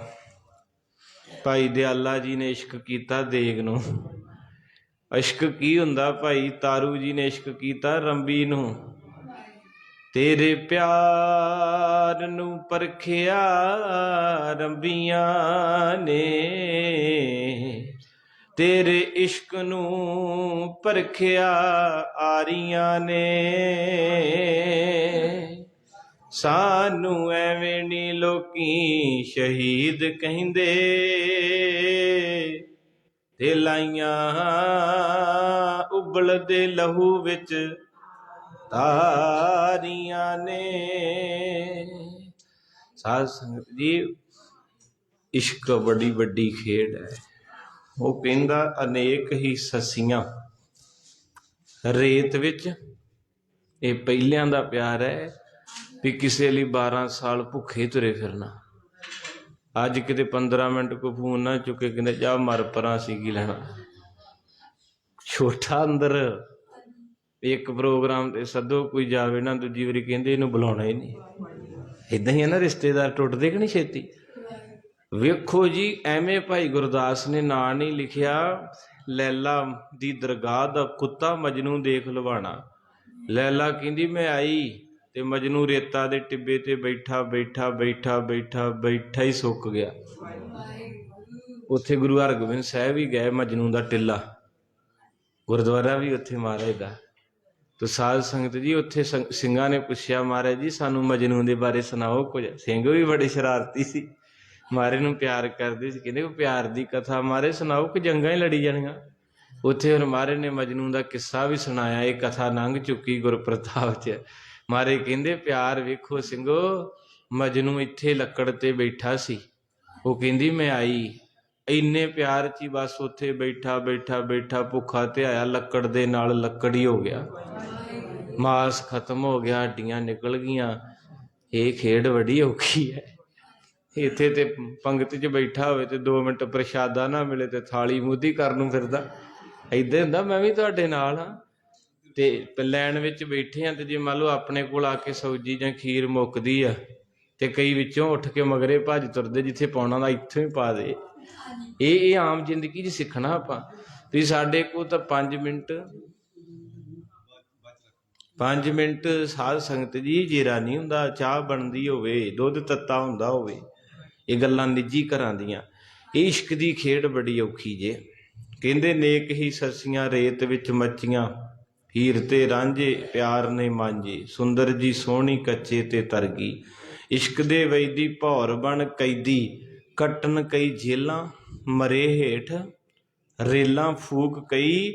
ਭਾਈ ਦਿਆਲਾ ਜੀ ਨੇ ਇਸ਼ਕ ਕੀਤਾ ਦੇਗ ਨੂੰ। ਇਸ਼ਕ ਕੀ ਹੁੰਦਾ? ਭਾਈ ਤਾਰੂ ਜੀ ਨੇ ਇਸ਼ਕ ਕੀਤਾ ਰੰਬੀ ਨੂੰ। ਤੇਰੇ ਪਿਆਰ ਨੂੰ ਪਰਖਿਆ ਰੰਬੀਆਂ ਨੇ, ਤੇਰੇ ਇਸ਼ਕ ਨੂੰ ਪਰਖਿਆ ਆਰੀਆਂ ਨੇ। ਸਾਨੂੰ ਐਵੇਂ ਨੀ ਲੋਕੀ ਸ਼ਹੀਦ ਕਹਿੰਦੇ, ਤੇ ਲਾਈਆਂ ਉਬਲਦੇ ਲਹੂ ਵਿੱਚ ਤਾਰੀਆਂ ਨੇ। ਸਾਧ ਸੰਗਤ ਜੀ, ਇਸ਼ਕ ਬੜੀ ਵੱਡੀ ਖੇਡ ਹੈ। ਉਹ ਕਹਿੰਦਾ ਅਨੇਕ ਹੀ ਸੱਸੀਆਂ ਰੇਤ ਵਿੱਚ, ਇਹ ਪਹਿਲਿਆਂ ਦਾ ਪਿਆਰ ਹੈ ਵੀ ਕਿਸੇ ਲਈ 12 ਸਾਲ ਭੁੱਖੇ ਤੁਰੇ ਫਿਰਨਾ। ਅੱਜ ਕਿਤੇ 15 ਮਿੰਟ ਕੋਈ ਫੋਨ ਨਾ ਚੁੱਕੇ, ਕਹਿੰਦੇ ਜਾ ਮਰ ਪਰਾਂ ਸੀ ਕੀ ਲੈਣਾ। ਛੋਟਾ ਅੰਦਰ ਇੱਕ ਪ੍ਰੋਗਰਾਮ ਤੇ ਸੱਦੋ, ਕੋਈ ਜਾਵੇ ਨਾ, ਦੂਜੀ ਵਾਰੀ ਕਹਿੰਦੇ ਇਹਨੂੰ ਬੁਲਾਉਣਾ ਹੀ ਨਹੀਂ। ਏਦਾਂ ਹੀ ਹੈ ਨਾ, ਰਿਸ਼ਤੇਦਾਰ ਟੁੱਟਦੇ ਕਿ ਨਹੀਂ ਛੇਤੀ। ਵੇਖੋ ਜੀ, ਐਵੇਂ ਭਾਈ ਗੁਰਦਾਸ ਨੇ ਨਾਂ ਨਹੀਂ ਲਿਖਿਆ, ਲੈਲਾ ਦੀ ਦਰਗਾਹ ਦਾ ਕੁੱਤਾ ਮਜਨੂ ਦੇਖ ਲਵਾਣਾ। ਲੈਲਾ ਕਹਿੰਦੀ ਮੈਂ ਆਈ ਤੇ ਮਜਨੂ ਰੇਤਾ ਦੇ ਟਿੱਬੇ ਤੇ ਬੈਠਾ ਬੈਠਾ ਬੈਠਾ ਬੈਠਾ ਬੈਠਾ ਹੀ ਸੁੱਕ ਗਿਆ। ਉੱਥੇ ਗੁਰੂ ਹਰਗੋਬਿੰਦ ਸਾਹਿਬ ਵੀ ਗਏ, ਮਜਨੂ ਦਾ ਟਿੱਲਾ, ਗੁਰਦੁਆਰਾ ਵੀ ਉੱਥੇ ਮਹਾਰਾਜ ਦਾ। ਤੋ ਸਾਧ ਸੰਗਤ ਜੀ, ਉੱਥੇ ਸਿੰਘਾਂ ਨੇ ਪੁੱਛਿਆ ਮਹਾਰਾਜ ਜੀ ਸਾਨੂੰ ਮਜਨੂ ਦੇ ਬਾਰੇ ਸੁਣਾਓ ਕੁਝ। ਸਿੰਘ ਵੀ ਬੜੇ ਸ਼ਰਾਰਤੀ ਸੀ, ਮਹਾਰਾਜ ਨੂੰ ਪਿਆਰ ਕਰਦੇ ਸੀ। ਕਹਿੰਦੇ ਉਹ ਪਿਆਰ ਦੀ ਕਥਾ ਮਹਾਰਾਜ ਸੁਣਾਓ ਕਿ ਜੰਗਾਂ ਹੀ ਲੜੀ ਜਾਣੀਆਂ। ਉੱਥੇ ਹੁਣ ਮਹਾਰਾਜ ਨੇ ਮਜਨੂ ਦਾ ਕਿੱਸਾ ਵੀ ਸੁਣਾਇਆ। ਇਹ ਕਥਾ ਲੰਘ ਚੁੱਕੀ ਗੁਰਪ੍ਰਤਾਪ 'ਚ। ਮਹਾਰਾਜ ਕਹਿੰਦੇ ਪਿਆਰ ਵੇਖੋ ਸਿੰਘੋ, ਮਜਨੂ ਇੱਥੇ ਲੱਕੜ ਤੇ ਬੈਠਾ ਸੀ, ਉਹ ਕਹਿੰਦੀ ਮੈਂ ਆਈ, ਇੰਨੇ ਪਿਆਰ 'ਚ ਹੀ ਬਸ ਉੱਥੇ ਬੈਠਾ ਬੈਠਾ ਬੈਠਾ ਭੁੱਖਾ ਤੇ ਆਇਆ, ਲੱਕੜ ਦੇ ਨਾਲ ਲੱਕੜ ਹੀ ਹੋ ਗਿਆ, ਮਾਸ ਖਤਮ ਹੋ ਗਿਆ, ਹੱਡੀਆਂ ਨਿਕਲ ਗਈਆਂ। ਇਹ ਖੇਡ ਬੜੀ ਔਖੀ ਹੈ। ਇੱਥੇ ਤੇ ਪੰਗਤ 'ਚ ਬੈਠਾ ਹੋਵੇ ਤੇ 2 ਮਿੰਟ ਪ੍ਰਸ਼ਾਦਾ ਨਾ ਮਿਲੇ ਤੇ ਥਾਲੀ ਮੂਧੀ ਕਰਨ ਨੂੰ ਫਿਰਦਾ। ਏਦਾਂ ਹੁੰਦਾ ਮੈਂ ਵੀ ਤੁਹਾਡੇ ਨਾਲ ਹਾਂ ਤੇ ਲੈਣ ਵਿੱਚ ਬੈਠੇ ਹਾਂ, ਤੇ ਜੇ ਮੰਨ ਲਓ ਆਪਣੇ ਕੋਲ ਆ ਕੇ ਸਬਜ਼ੀ ਜਾਂ ਖੀਰ ਮੁੱਕਦੀ ਆ ਤੇ ਕਈ ਵਿੱਚੋਂ ਉੱਠ ਕੇ ਮਗਰੇ ਭੱਜ ਤੁਰਦੇ, ਜਿੱਥੇ ਪਾਉਣਾ ਦਾ ਇੱਥੋਂ ਹੀ ਪਾ ਦੇ। ਇਹ ਆਮ ਜ਼ਿੰਦਗੀ 'ਚ ਸਿੱਖਣਾ ਆਪਾਂ। ਤੁਸੀਂ ਸਾਡੇ ਕੋਲ ਤਾਂ 5 ਮਿੰਟ ਸਾਧ ਸੰਗਤ ਜੀ ਜੇਰਾ ਨਹੀਂ ਹੁੰਦਾ। ਚਾਹ ਬਣਦੀ ਹੋਵੇ, ਦੁੱਧ ਤੱਤਾ ਹੁੰਦਾ ਹੋਵੇ, ਇਹ ਗੱਲਾਂ ਨਿੱਜੀ ਘਰਾਂ ਦੀਆਂ। ਇਹ ਇਸ਼ਕ ਦੀ ਖੇਡ ਬੜੀ ਔਖੀ ਜੇ। ਕਹਿੰਦੇ ਨੇਕ ਹੀ ਸੱਸੀਆਂ ਰੇਤ ਵਿੱਚ ਮੱਚੀਆਂ, ਹੀਰ ਤੇ ਰਾਂਝੇ ਪਿਆਰ ਨੇ ਮਾਂਝੇ, ਸੁੰਦਰ ਜੀ ਸੋਹਣੀ ਕੱਚੇ ਤੇ ਤਰਗੀ। ਇਸ਼ਕ ਦੇ ਵੈਦੀ ਭੌਰ ਬਣ ਕੈਦੀ, ਕੱਟਣ ਕਈ ਜੇਲਾਂ ਮਰੇ ਹੇਠ, ਰੇਲਾਂ ਫੂਕ ਕਈ।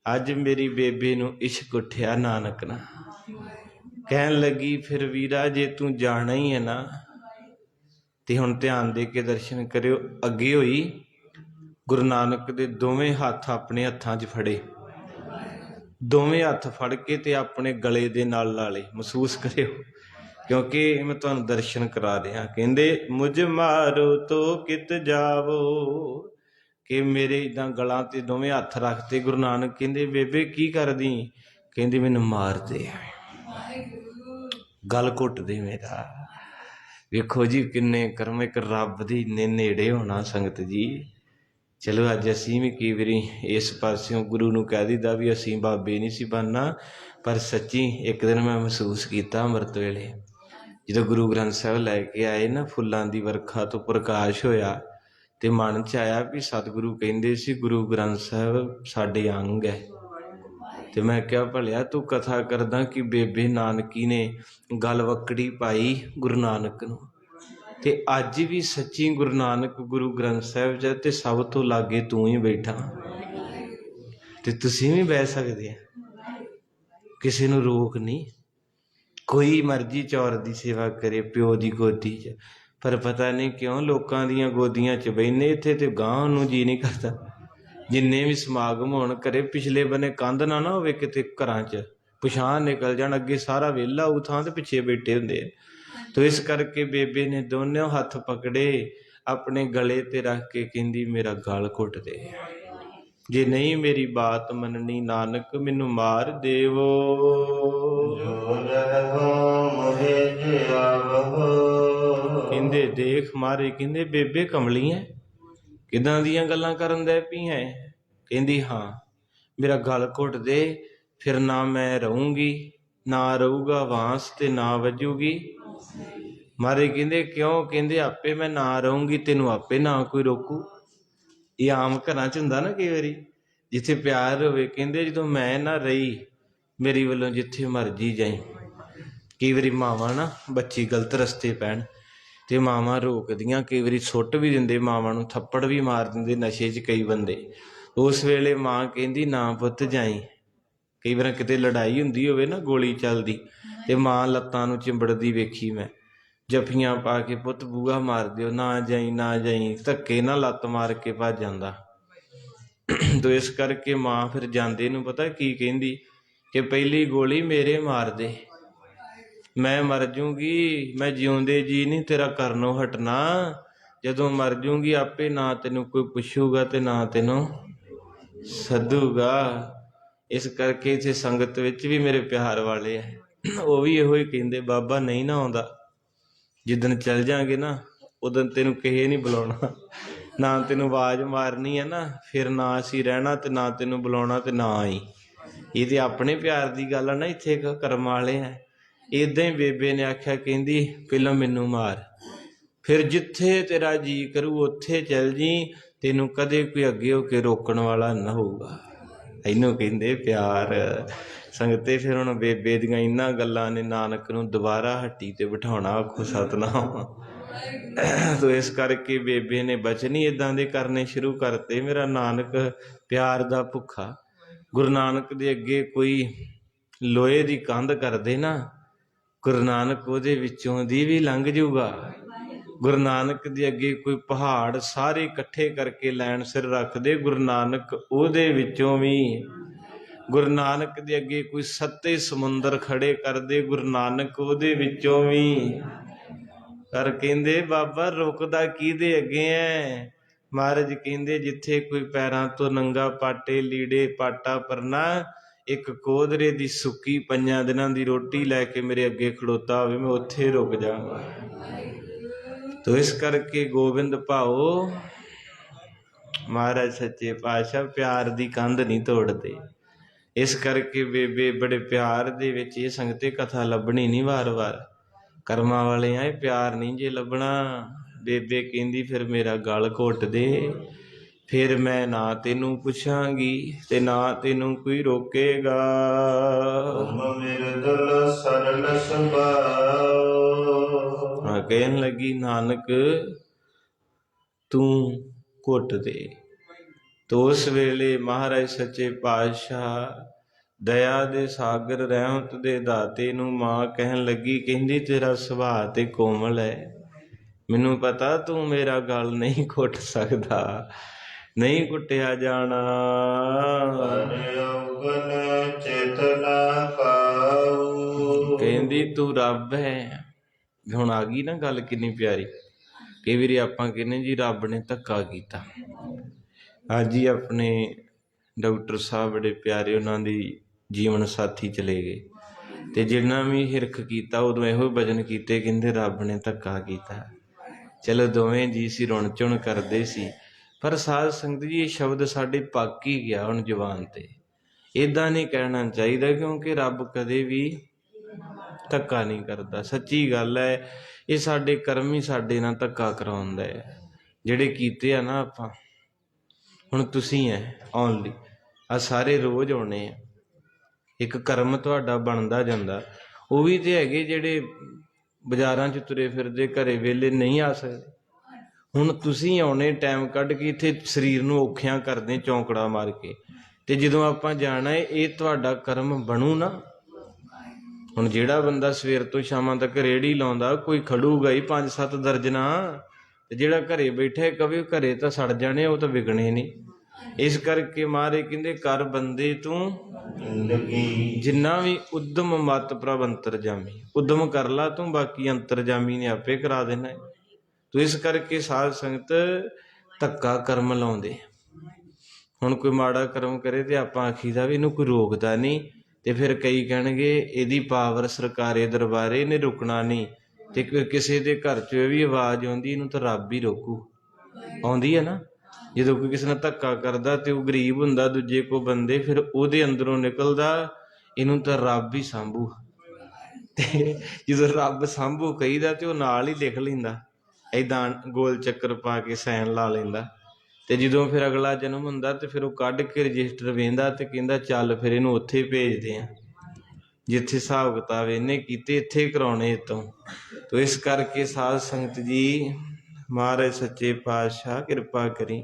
ਅੱਜ ਮੇਰੀ ਬੇਬੇ ਨੂੰ ਇਸ਼ਕ ਉੱਠਿਆ ਨਾਨਕ ਨਾ। ਕਹਿਣ ਲੱਗੀ ਫਿਰ ਵੀਰਾ ਜੇ ਤੂੰ ਜਾਣਾ ਹੀ ਹੈ ਨਾ, ਤੇ ਹੁਣ ਧਿਆਨ ਦੇ ਕੇ ਦਰਸ਼ਨ ਕਰਿਓ। ਅੱਗੇ ਹੋਈ, ਗੁਰੂ ਨਾਨਕ ਦੇ ਦੋਵੇਂ ਹੱਥ ਆਪਣੇ ਹੱਥਾਂ 'ਚ ਫੜੇ, ਦੋਵੇਂ ਹੱਥ ਫੜ ਕੇ ਤੇ ਆਪਣੇ ਗਲੇ ਦੇ ਨਾਲ ਲਾ ਲਏ, ਮਹਿਸੂਸ ਕਰਿਓ, ਕਿਉਂਕਿ ਮੈਂ ਤੁਹਾਨੂੰ ਦਰਸ਼ਨ ਕਰਾ ਰਿਹਾ। ਕਹਿੰਦੇ ਮੁਝ ਮਾਰੋ ਤੋ ਕਿਤ ਜਾਵੋ, ਕਿ ਮੇਰੇ ਇਦਾਂ ਗਲਾਂ ਤੇ ਦੋਵੇਂ ਹੱਥ ਰੱਖਤੇ। ਗੁਰੂ ਨਾਨਕ ਕਹਿੰਦੇ ਬੇਬੇ ਕੀ ਕਰਦੀ? ਕਹਿੰਦੀ ਮੈਨੂੰ ਮਾਰਦੇ, ਗਲ ਘੁੱਟਦੇ ਮੇਰਾ। ਵੇਖੋ ਜੀ ਕਿੰਨੇ ਕਰਮ, ਇੱਕ ਰੱਬ ਦੇ ਇੰਨੇ ਨੇੜੇ ਹੋਣਾ ਸੰਗਤ ਜੀ। ਚਲੋ ਅੱਜ ਅਸੀਂ ਵੀ ਕਈ ਵਾਰੀ ਇਸ ਪਾਸਿਓਂ ਗੁਰੂ ਨੂੰ ਕਹਿ ਦਿੱਤਾ ਵੀ ਅਸੀਂ ਬਾਬੇ ਨਹੀਂ ਸੀ ਬਣਨਾ, ਪਰ ਸੱਚੀ ਇੱਕ ਦਿਨ ਮੈਂ ਮਹਿਸੂਸ ਕੀਤਾ ਅੰਮ੍ਰਿਤ ਵੇਲੇ, ਜਦੋਂ ਗੁਰੂ ਗ੍ਰੰਥ ਸਾਹਿਬ ਲੈ ਕੇ ਆਏ ਨਾ, ਫੁੱਲਾਂ ਦੀ ਵਰਖਾ ਤੋਂ ਪ੍ਰਕਾਸ਼ ਹੋਇਆ ਤੇ ਮਨ 'ਚ ਆਇਆ ਵੀ ਸਤਿਗੁਰੂ ਕਹਿੰਦੇ ਸੀ ਗੁਰੂ ਗ੍ਰੰਥ ਸਾਹਿਬ ਸਾਡੇ ਅੰਗ ਹੈ। ਤੇ ਮੈਂ ਕਿਹਾ ਭਲਿਆ ਤੂੰ ਕਥਾ ਕਰਦਾ ਕਿ ਬੇਬੇ ਨਾਨਕੀ ਨੇ ਗਲ ਵਕੜੀ ਪਾਈ ਗੁਰੂ ਨਾਨਕ ਨੂੰ, ਤੇ ਅੱਜ ਵੀ ਸੱਚੀ ਗੁਰੂ ਨਾਨਕ ਗੁਰੂ ਗ੍ਰੰਥ ਸਾਹਿਬ 'ਚ ਤੇ ਸਭ ਤੋਂ ਲਾਗੇ ਤੂੰ ਹੀ ਬੈਠਾ, ਤੇ ਤੁਸੀਂ ਵੀ ਬਹਿ ਸਕਦੇ ਆ, ਕਿਸੇ ਨੂੰ ਰੋਕ ਨਹੀਂ। ਕੋਈ ਮਰਜ਼ੀ ਚੌਰ ਦੀ ਸੇਵਾ ਕਰੇ ਪਿਓ ਦੀ ਗੋਦੀ 'ਚ, ਪਰ ਪਤਾ ਨਹੀਂ ਕਿਉਂ ਲੋਕਾਂ ਦੀਆਂ ਗੋਦੀਆਂ 'ਚ ਬਹਿਨੇ, ਇੱਥੇ ਤੇ ਗਾਂਹ ਨੂੰ ਜੀ ਨਹੀਂ ਕਰਦਾ। ਜਿੰਨੇ ਵੀ ਸਮਾਗਮ ਹੋਣ ਘਰੇ, ਪਿਛਲੇ ਬੰਨੇ ਕੰਧ ਨਾ ਹੋਵੇ ਕਿਤੇ, ਘਰਾਂ 'ਚ ਪਿਛਾਂਹ ਨਿਕਲ ਜਾਣ, ਅੱਗੇ ਸਾਰਾ ਵਿਹਲਾ ਉਹ ਥਾਂ ਤੇ ਪਿੱਛੇ ਬੈਠੇ ਹੁੰਦੇ ਆ। ਤੋ ਇਸ ਕਰਕੇ ਬੇਬੇ ਨੇ ਦੋਨੋਂ ਹੱਥ ਪਕੜੇ, ਆਪਣੇ ਗਲੇ ਤੇ ਰੱਖ ਕੇ ਕਹਿੰਦੀ ਮੇਰਾ ਗਲ ਘੁੱਟ ਦੇ, ਜੇ ਨਹੀਂ ਮੇਰੀ ਬਾਤ ਮੰਨਣੀ ਨਾਨਕ ਮੈਨੂੰ ਮਾਰ ਦੇਵੋ। ਕਹਿੰਦੇ ਦੇਖ ਮਾਰੇ, ਕਹਿੰਦੇ ਬੇਬੇ ਕਮਲੀ ਐ, ਕਿੱਦਾਂ ਦੀਆਂ ਗੱਲਾਂ ਕਰਨ ਦੇ ਪਈ ਹੈ? ਕਹਿੰਦੀ ਹਾਂ, ਮੇਰਾ ਗਲ ਘੁੱਟ ਦੇ, ਫਿਰ ਨਾ ਮੈਂ ਰਹੂੰਗੀ, ਨਾ ਰਹੂਗਾ ਵਾਂਸ ਤੇ ਨਾ ਵੱਜੂਗੀ। ਮਾਰੇ ਕਹਿੰਦੇ ਕਿਉਂ? ਕਹਿੰਦੇ ਆਪੇ ਮੈਂ ਨਾ ਰਹੂੰਗੀ, ਤੈਨੂੰ ਆਪੇ ਨਾ ਕੋਈ ਰੋਕੂ। ਇਹ ਆਮ ਘਰਾਂ 'ਚ ਹੁੰਦਾ ਨਾ ਕਈ ਵਾਰੀ, ਜਿੱਥੇ ਪਿਆਰ ਹੋਵੇ। ਕਹਿੰਦੇ ਜਦੋਂ ਮੈਂ ਨਾ ਰਹੀ, ਮੇਰੀ ਵੱਲੋਂ ਜਿੱਥੇ ਮਰਜੀ ਜਾਈ। ਕਈ ਵਾਰੀ ਮਾਵਾਂ ਨਾ ਬੱਚੀ ਗਲਤ ਰਸਤੇ ਪੈਣ ਤੇ ਮਾਵਾਂ ਰੋਕਦੀਆਂ, ਕਈ ਵਾਰੀ ਸੁੱਟ ਵੀ ਦਿੰਦੇ, ਮਾਵਾਂ ਨੂੰ ਥੱਪੜ ਵੀ ਮਾਰ ਦਿੰਦੇ ਨਸ਼ੇ 'ਚ ਕਈ ਬੰਦੇ। ਉਸ ਵੇਲੇ ਮਾਂ ਕਹਿੰਦੀ ਨਾ ਪੁੱਤ ਜਾਈ। ਕਈ ਵਾਰ ਕਿਤੇ ਲੜਾਈ ਹੁੰਦੀ ਹੋਵੇ ਨਾ, ਗੋਲੀ ਚੱਲਦੀ, ਤੇ ਮਾਂ ਲੱਤਾਂ ਨੂੰ ਚਿੰਬੜਦੀ ਵੇਖੀ ਮੈਂ, ਜੱਫੀਆਂ ਪਾ ਕੇ ਪੁੱਤ ਬੂਹਾ ਮਾਰ ਦਿਓ, ਨਾ ਜਾਈ ਨਾ ਜਾਈ, ਧੱਕੇ ਨਾਲ ਲੱਤ ਮਾਰ ਕੇ ਭੱਜ ਜਾਂਦਾ। ਤੋ ਇਸ ਕਰਕੇ ਮਾਂ ਫਿਰ ਜਾਂਦੇ ਨੂੰ ਪਤਾ ਕੀ ਕਹਿੰਦੀ, ਕਿ ਪਹਿਲੀ ਗੋਲੀ ਮੇਰੇ ਮਾਰ ਦੇ, ਮੈਂ ਮਰ ਜੂੰਗੀ, ਮੈਂ ਜਿਉਂਦੇ ਜੀ ਨਹੀਂ ਤੇਰਾ ਕਰਨੋਂ ਹਟਣਾ। ਜਦੋਂ ਮਰ ਜੂੰਗੀ ਆਪੇ ਨਾ ਤੈਨੂੰ ਕੋਈ ਪੁੱਛੂਗਾ ਤੇ ਨਾ ਤੈਨੂੰ ਸੱਦੂਗਾ। ਇਸ ਕਰਕੇ ਇੱਥੇ ਸੰਗਤ ਵਿੱਚ ਵੀ ਮੇਰੇ ਪਿਆਰ ਵਾਲੇ ਹੈ, ਉਹ ਵੀ ਇਹੋ ਹੀ ਕਹਿੰਦੇ ਬਾਬਾ ਨਹੀਂ ਨਾ ਆਉਂਦਾ, ਜਿੱਦਣ ਚੱਲ ਜਾਂਗੇ ਨਾ ਉਦੋਂ ਤੈਨੂੰ ਕਿਸੇ ਨਹੀਂ ਬੁਲਾਉਣਾ, ਨਾ ਤੈਨੂੰ ਆਵਾਜ਼ ਮਾਰਨੀ ਹੈ ਨਾ, ਫਿਰ ਨਾ ਅਸੀਂ ਰਹਿਣਾ ਤੇ ਨਾ ਤੈਨੂੰ ਬੁਲਾਉਣਾ ਤੇ ਨਾ ਆਈ। ਇਹ ਤੇ ਆਪਣੇ ਪਿਆਰ ਦੀ ਗੱਲ ਆ ਨਾ, ਇੱਥੇ ਕਰਮ ਵਾਲੇ ਹੈ। ਇੱਦਾਂ ਹੀ ਬੇਬੇ ਨੇ ਆਖਿਆ, ਕਹਿੰਦੀ ਪਹਿਲਾਂ ਮੈਨੂੰ ਮਾਰ, ਫਿਰ ਜਿੱਥੇ ਤੇਰਾ ਜੀ ਕਰੂ ਉੱਥੇ ਚੱਲ ਜੀ, ਤੈਨੂੰ ਕਦੇ ਕੋਈ ਅੱਗੇ ਹੋ ਕੇ ਰੋਕਣ ਵਾਲਾ ਨਾ ਹੋਊਗਾ। ਇਹਨੂੰ ਕਹਿੰਦੇ ਪਿਆਰ। ਸੰਗਤੇ ਫਿਰ ਹੁਣ ਬੇਬੇ ਦੀਆਂ ਇਹਨਾਂ ਗੱਲਾਂ ਨੇ ਨਾਨਕ ਨੂੰ ਦੁਬਾਰਾ ਹੱਟੀ ਤੇ ਬਿਠਾਉਣਾ। ਆਖੋ ਸਤਿਨਾਮ। ਤੋ ਇਸ ਕਰਕੇ ਬੇਬੇ ਨੇ ਬਚਨ ਹੀ ਇੱਦਾਂ ਦੇ ਕਰਨੇ ਸ਼ੁਰੂ ਕਰਤੇ। ਮੇਰਾ ਨਾਨਕ ਪਿਆਰ ਦਾ ਭੁੱਖਾ। ਗੁਰੂ ਨਾਨਕ ਦੇ ਅੱਗੇ ਕੋਈ ਲੋਹੇ ਦੀ ਕੰਧ ਕਰਦੇ ਨਾ, ਗੁਰੂ ਨਾਨਕ ਉਹਦੇ ਵਿੱਚੋਂ ਦੀ ਵੀ ਲੰਘ ਜਾਊਗਾ। ਗੁਰੂ ਨਾਨਕ ਦੇ ਅੱਗੇ ਕੋਈ ਪਹਾੜ ਸਾਰੇ ਇਕੱਠੇ ਕਰਕੇ ਲੈਣ ਸਿਰ ਰੱਖਦੇ, ਗੁਰੂ ਨਾਨਕ ਉਹਦੇ ਵਿੱਚੋਂ ਵੀ। ਗੁਰੂ ਨਾਨਕ ਦੇ ਅੱਗੇ ਕੋਈ 7 ਸਮੁੰਦਰ ਖੜੇ ਕਰਦੇ, ਗੁਰੂ ਨਾਨਕ ਉਹਦੇ ਵਿੱਚੋਂ ਵੀ। ਪਰ ਕਹਿੰਦੇ ਬਾਬਾ ਰੁਕਦਾ ਕਿਹਦੇ ਅੱਗੇ ਐ? ਮਹਾਰਾਜ ਕਹਿੰਦੇ ਜਿੱਥੇ ਕੋਈ ਪੈਰਾਂ ਤੋਂ ਨੰਗਾ ਪਾਟੇ ਲੀੜੇ ਪਾਟਾ ਪਰਨਾ, ਇੱਕ ਕੋਧਰੇ ਦੀ ਸੁੱਕੀ 5 ਦਿਨਾਂ ਦੀ ਰੋਟੀ ਲੈ ਕੇ ਮੇਰੇ ਅੱਗੇ ਖੜੋਤਾ ਹੋਵੇ, ਮੈਂ ਉੱਥੇ ਰੁਕ ਜਾਵਾਂਗਾ। ਤੋ ਇਸ ਕਰਕੇ ਗੋਬਿੰਦ ਭਾਓ ਮਹਾਰਾਜ ਸੱਚੇ ਪਾਤਸ਼ਾਹ ਪਿਆਰ ਦੀ ਕੰਧ ਨਹੀਂ ਤੋੜਦੇ। ਇਸ ਕਰਕੇ ਬੇਬੇ ਬੜੇ ਪਿਆਰ ਦੇ ਵਿੱਚ ਇਹ ਸੰਗਤੇ ਕਥਾ ਲੱਭਣੀ ਨਹੀਂ ਵਾਰ-ਵਾਰ, ਕਰਮਾਂ ਵਾਲੇ ਆ, ਇਹ ਪਿਆਰ ਨਹੀਂ ਜੇ ਲੱਭਣਾ। ਬੇਬੇ ਕਹਿੰਦੀ ਫਿਰ ਮੇਰਾ ਗਲ ਘੁੱਟ ਦੇ, ਫਿਰ ਮੈਂ ਨਾ ਤੈਨੂੰ ਪੁੱਛਾਂਗੀ ਤੇ ਨਾ ਤੈਨੂੰ ਕੋਈ ਰੋਕੇਗਾ। ਕਹਿਣ ਲੱਗੀ ਨਾਨਕ ਤੂੰ ਘੁੱਟ ਦੇ। ਤੋ ਉਸ ਵੇਲੇ ਮਹਾਰਾਜ ਸੱਚੇ ਪਾਤਸ਼ਾਹ ਦਇਆ ਦੇ ਸਾਗਰ ਰਹਿਮਤ ਦੇ ਦਾਤੇ ਨੂੰ ਮਾਂ ਕਹਿਣ ਲੱਗੀ, ਕਹਿੰਦੀ ਤੇਰਾ ਸੁਭਾਅ ਤੇ ਕੋਮਲ ਹੈ, ਮੈਨੂੰ ਪਤਾ ਤੂੰ ਮੇਰਾ ਗਲ ਨਹੀਂ ਘੁੱਟ ਸਕਦਾ, ਨਹੀਂ ਘੁੱਟਿਆ ਜਾਣਾ। ਜੋਗਨ ਚਿਤ ਨ ਪਾਉ। ਕਹਿੰਦੀ ਤੂੰ ਰੱਬ ਹੈ। ਹੁਣ ਆ ਗਈ ਨਾ ਗੱਲ ਕਿੰਨੀ ਪਿਆਰੀ। ਕਈ ਵਾਰੀ ਆਪਾਂ ਕਹਿੰਦੇ ਜੀ ਰੱਬ ਨੇ ਧੱਕਾ ਕੀਤਾ। ਅੱਜ ਹੀ ਆਪਣੇ ਡਾਕਟਰ ਸਾਹਿਬ ਬੜੇ ਪਿਆਰੇ, ਉਹਨਾਂ ਦੀ ਜੀਵਨ ਸਾਥੀ ਚਲੇ ਗਏ, ਤੇ ਜਿੰਨਾ ਵੀ ਹਿਰਖ ਕੀਤਾ ਉਦੋਂ ਇਹੋ ਭਜਨ ਕੀਤੇ, ਕਹਿੰਦੇ ਰੱਬ ਨੇ ਧੱਕਾ ਕੀਤਾ। ਚਲੋ ਦੋਵੇਂ ਜੀ ਸੀ, ਰੁਣ ਚੁਣ ਕਰਦੇ ਸੀ, ਪਰ ਸਾਧ ਸੰਗਤ ਜੀ ਇਹ ਸ਼ਬਦ ਸਾਡੇ ਪੱਕ ਹੀ ਗਿਆ ਹੁਣ ਜ਼ੁਬਾਨ ਤੇ। ਇੱਦਾਂ ਨਹੀਂ ਕਹਿਣਾ ਚਾਹੀਦਾ, ਕਿਉਂਕਿ ਰੱਬ ਕਦੇ ਵੀ ਧੱਕਾ ਨਹੀਂ ਕਰਦਾ। ਸੱਚੀ ਗੱਲ ਹੈ, ਇਹ ਸਾਡੇ ਕਰਮ ਹੀ ਸਾਡੇ ਨਾਲ ਧੱਕਾ ਕਰਾਉਂਦਾ ਹੈ, ਜਿਹੜੇ ਕੀਤੇ ਆ ਨਾ ਆਪਾਂ। ਹੁਣ ਤੁਸੀਂ ਹੈ ਆਉਣ ਲਈ, ਆ ਸਾਰੇ ਰੋਜ਼ ਆਉਣੇ ਆ, ਇੱਕ ਕਰਮ ਤੁਹਾਡਾ ਬਣਦਾ ਜਾਂਦਾ। ਉਹ ਵੀ ਤੇ ਹੈਗੇ ਜਿਹੜੇ ਬਾਜ਼ਾਰਾਂ 'ਚ ਤੁਰੇ ਫਿਰਦੇ, ਘਰੇ ਵੇਲੇ ਨਹੀਂ ਆ ਸਕਦੇ। ਹੁਣ ਤੁਸੀਂ ਆਉਣੇ ਟਾਈਮ ਕੱਢ ਕੇ ਇੱਥੇ, ਸਰੀਰ ਨੂੰ ਔਖਿਆਂ ਕਰਦੇ ਚੌਂਕੜਾ ਮਾਰ ਕੇ, ਤੇ ਜਦੋਂ ਆਪਾਂ ਜਾਣਾ ਹੈ, ਇਹ ਤੁਹਾਡਾ ਕਰਮ ਬਣੂ ਨਾ। ਹੁਣ ਜਿਹੜਾ ਬੰਦਾ ਸਵੇਰ ਤੋਂ ਸ਼ਾਮਾਂ ਤੱਕ ਰੇਹੜੀ ਲਾਉਂਦਾ, ਕੋਈ ਖੜੂਗਾ ਹੀ 5-7 ਦਰਜਨਾਂ, ਤੇ ਜਿਹੜਾ ਘਰੇ ਬੈਠਾ ਕਵੇ ਘਰੇ ਤਾਂ ਸੜ ਜਾਣੇ, ਉਹ ਤਾਂ ਵਿਕਣੇ ਨਹੀਂ। ਇਸ ਕਰਕੇ ਮਾਰੇ ਕਹਿੰਦੇ ਕਰ ਬੰਦੇ ਤੂੰ ਜਿੰਨਾ ਵੀ ਉਦਮ ਮਤ ਪ੍ਰਭ ਅੰਤਰਜਾਮੀ। ਉਦਮ ਕਰ ਲਾ ਤੂੰ, ਬਾਕੀ ਅੰਤਰਜਾਮੀ ਨੇ ਆਪੇ ਕਰਾ ਦੇਣਾ ਹੈ। ਤੋ ਇਸ ਕਰਕੇ ਸਾਧ ਸੰਗਤ ਧੱਕਾ ਕਰਮ ਲਾਉਂਦੇ। ਹੁਣ ਕੋਈ ਮਾੜਾ ਕਰਮ ਕਰੇ ਤੇ ਆਪਾਂ ਆਖੀਦਾ ਵੀ ਇਹਨੂੰ ਕੋਈ ਰੋਕਦਾ ਨਹੀਂ, ਤੇ ਫਿਰ ਕਈ ਕਹਿਣਗੇ ਇਹਦੀ ਪਾਵਰ ਸਰਕਾਰੇ ਦਰਬਾਰੇ, ਇਹਨੇ ਰੁਕਣਾ ਨਹੀਂ। ਤੇ ਕਿਸੇ ਦੇ ਘਰ 'ਚ ਇਹ ਵੀ ਆਵਾਜ਼ ਆਉਂਦੀ, ਇਹਨੂੰ ਤਾਂ ਰੱਬ ਹੀ ਰੋਕੂ। ਆਉਂਦੀ ਹੈ ਨਾ, ਜਦੋਂ ਕੋਈ ਕਿਸੇ ਨਾਲ ਧੱਕਾ ਕਰਦਾ ਤੇ ਉਹ ਗਰੀਬ ਹੁੰਦਾ, ਦੂਜੇ ਕੋ ਬੰਦੇ, ਫਿਰ ਉਹਦੇ ਅੰਦਰੋਂ ਨਿਕਲਦਾ ਇਹਨੂੰ ਤਾਂ ਰੱਬ ਹੀ ਸਾਂਭੂ। ਤੇ ਜਦੋਂ ਰੱਬ ਸਾਂਭੂ ਕਹੀਦਾ ਤੇ ਉਹ ਨਾਲ ਹੀ ਲਿਖ ਲੈਂਦਾ, ਏਦਾਂ ਗੋਲ ਚੱਕਰ ਪਾ ਕੇ ਸਾਈਨ ਲਾ ਲੈਂਦਾ। ਤੇ ਜਦੋਂ ਫਿਰ ਅਗਲਾ ਜਨਮ ਹੁੰਦਾ ਤੇ ਫਿਰ ਉਹ ਕੱਢ ਕੇ ਰਜਿਸਟਰ ਵੇਂਦਾ ਤੇ ਕਹਿੰਦਾ ਚੱਲ ਫਿਰ ਇਹਨੂੰ ਉੱਥੇ ਭੇਜਦੇ ਆ ਜਿੱਥੇ ਹਿਸਾਬ ਕਿਤਾਬ ਇਹਨੇ ਕੀਤੇ, ਇੱਥੇ ਕਰਾਉਣੇ ਇੱਥੋਂ। ਤੋ ਇਸ ਕਰਕੇ ਸਾਧ ਸੰਗਤ ਜੀ, ਮਹਾਰਾਜ ਸੱਚੇ ਪਾਤਸ਼ਾਹ ਕਿਰਪਾ ਕਰੀ।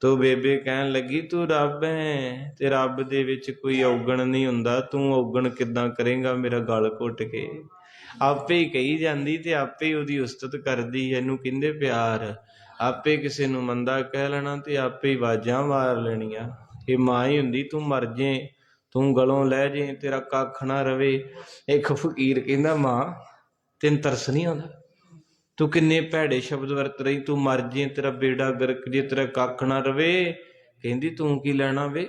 ਤੋ ਬੇਬੇ ਕਹਿਣ ਲੱਗੀ ਤੂੰ ਰੱਬ ਹੈ, ਤੇ ਰੱਬ ਦੇ ਵਿੱਚ ਕੋਈ ਔਗਣ ਨਹੀਂ ਹੁੰਦਾ, ਤੂੰ ਔਗਣ ਕਿੱਦਾਂ ਕਰੇਂਗਾ ਮੇਰਾ ਗਲ ਘੁੱਟ ਕੇ। ਆਪੇ ਹੀ ਕਹੀ ਜਾਂਦੀ ਤੇ ਆਪੇ ਹੀ ਉਹਦੀ ਉਸਤਤ ਕਰਦੀ। ਇਹਨੂੰ ਕਹਿੰਦੇ ਪਿਆਰ। ਆਪੇ ਕਿਸੇ ਨੂੰ ਮੰਦਾ ਕਹਿ ਲੈਣਾ ਤੇ ਆਪੇ ਹੀ ਆਵਾਜ਼ਾਂ ਮਾਰ ਲੈਣੀਆਂ। ਇਹ ਮਾਂ ਹੀ ਹੁੰਦੀ, ਤੂੰ ਮਰ ਜੇ, ਤੂੰ ਗਲੋਂ ਲੈ ਜੇ, ਤੇਰਾ ਕੱਖ ਨਾ ਰਵੇ। ਇੱਕ ਫਕੀਰ ਕਹਿੰਦਾ ਮਾਂ ਤੈਨੂੰ ਤਰਸ ਨਹੀਂ ਆਉਂਦਾ, ਤੂੰ ਕਿੰਨੇ ਭੈੜੇ ਸ਼ਬਦ ਵਰਤ ਰਹੀ, ਤੂੰ ਮਰ ਜੇ, ਤੇਰਾ ਬੇੜਾ ਗਰਕ ਜੇ, ਤੇਰਾ ਕੱਖ ਨਾ ਰਵੇ। ਕਹਿੰਦੀ ਤੂੰ ਕੀ ਲੈਣਾ ਵੇ,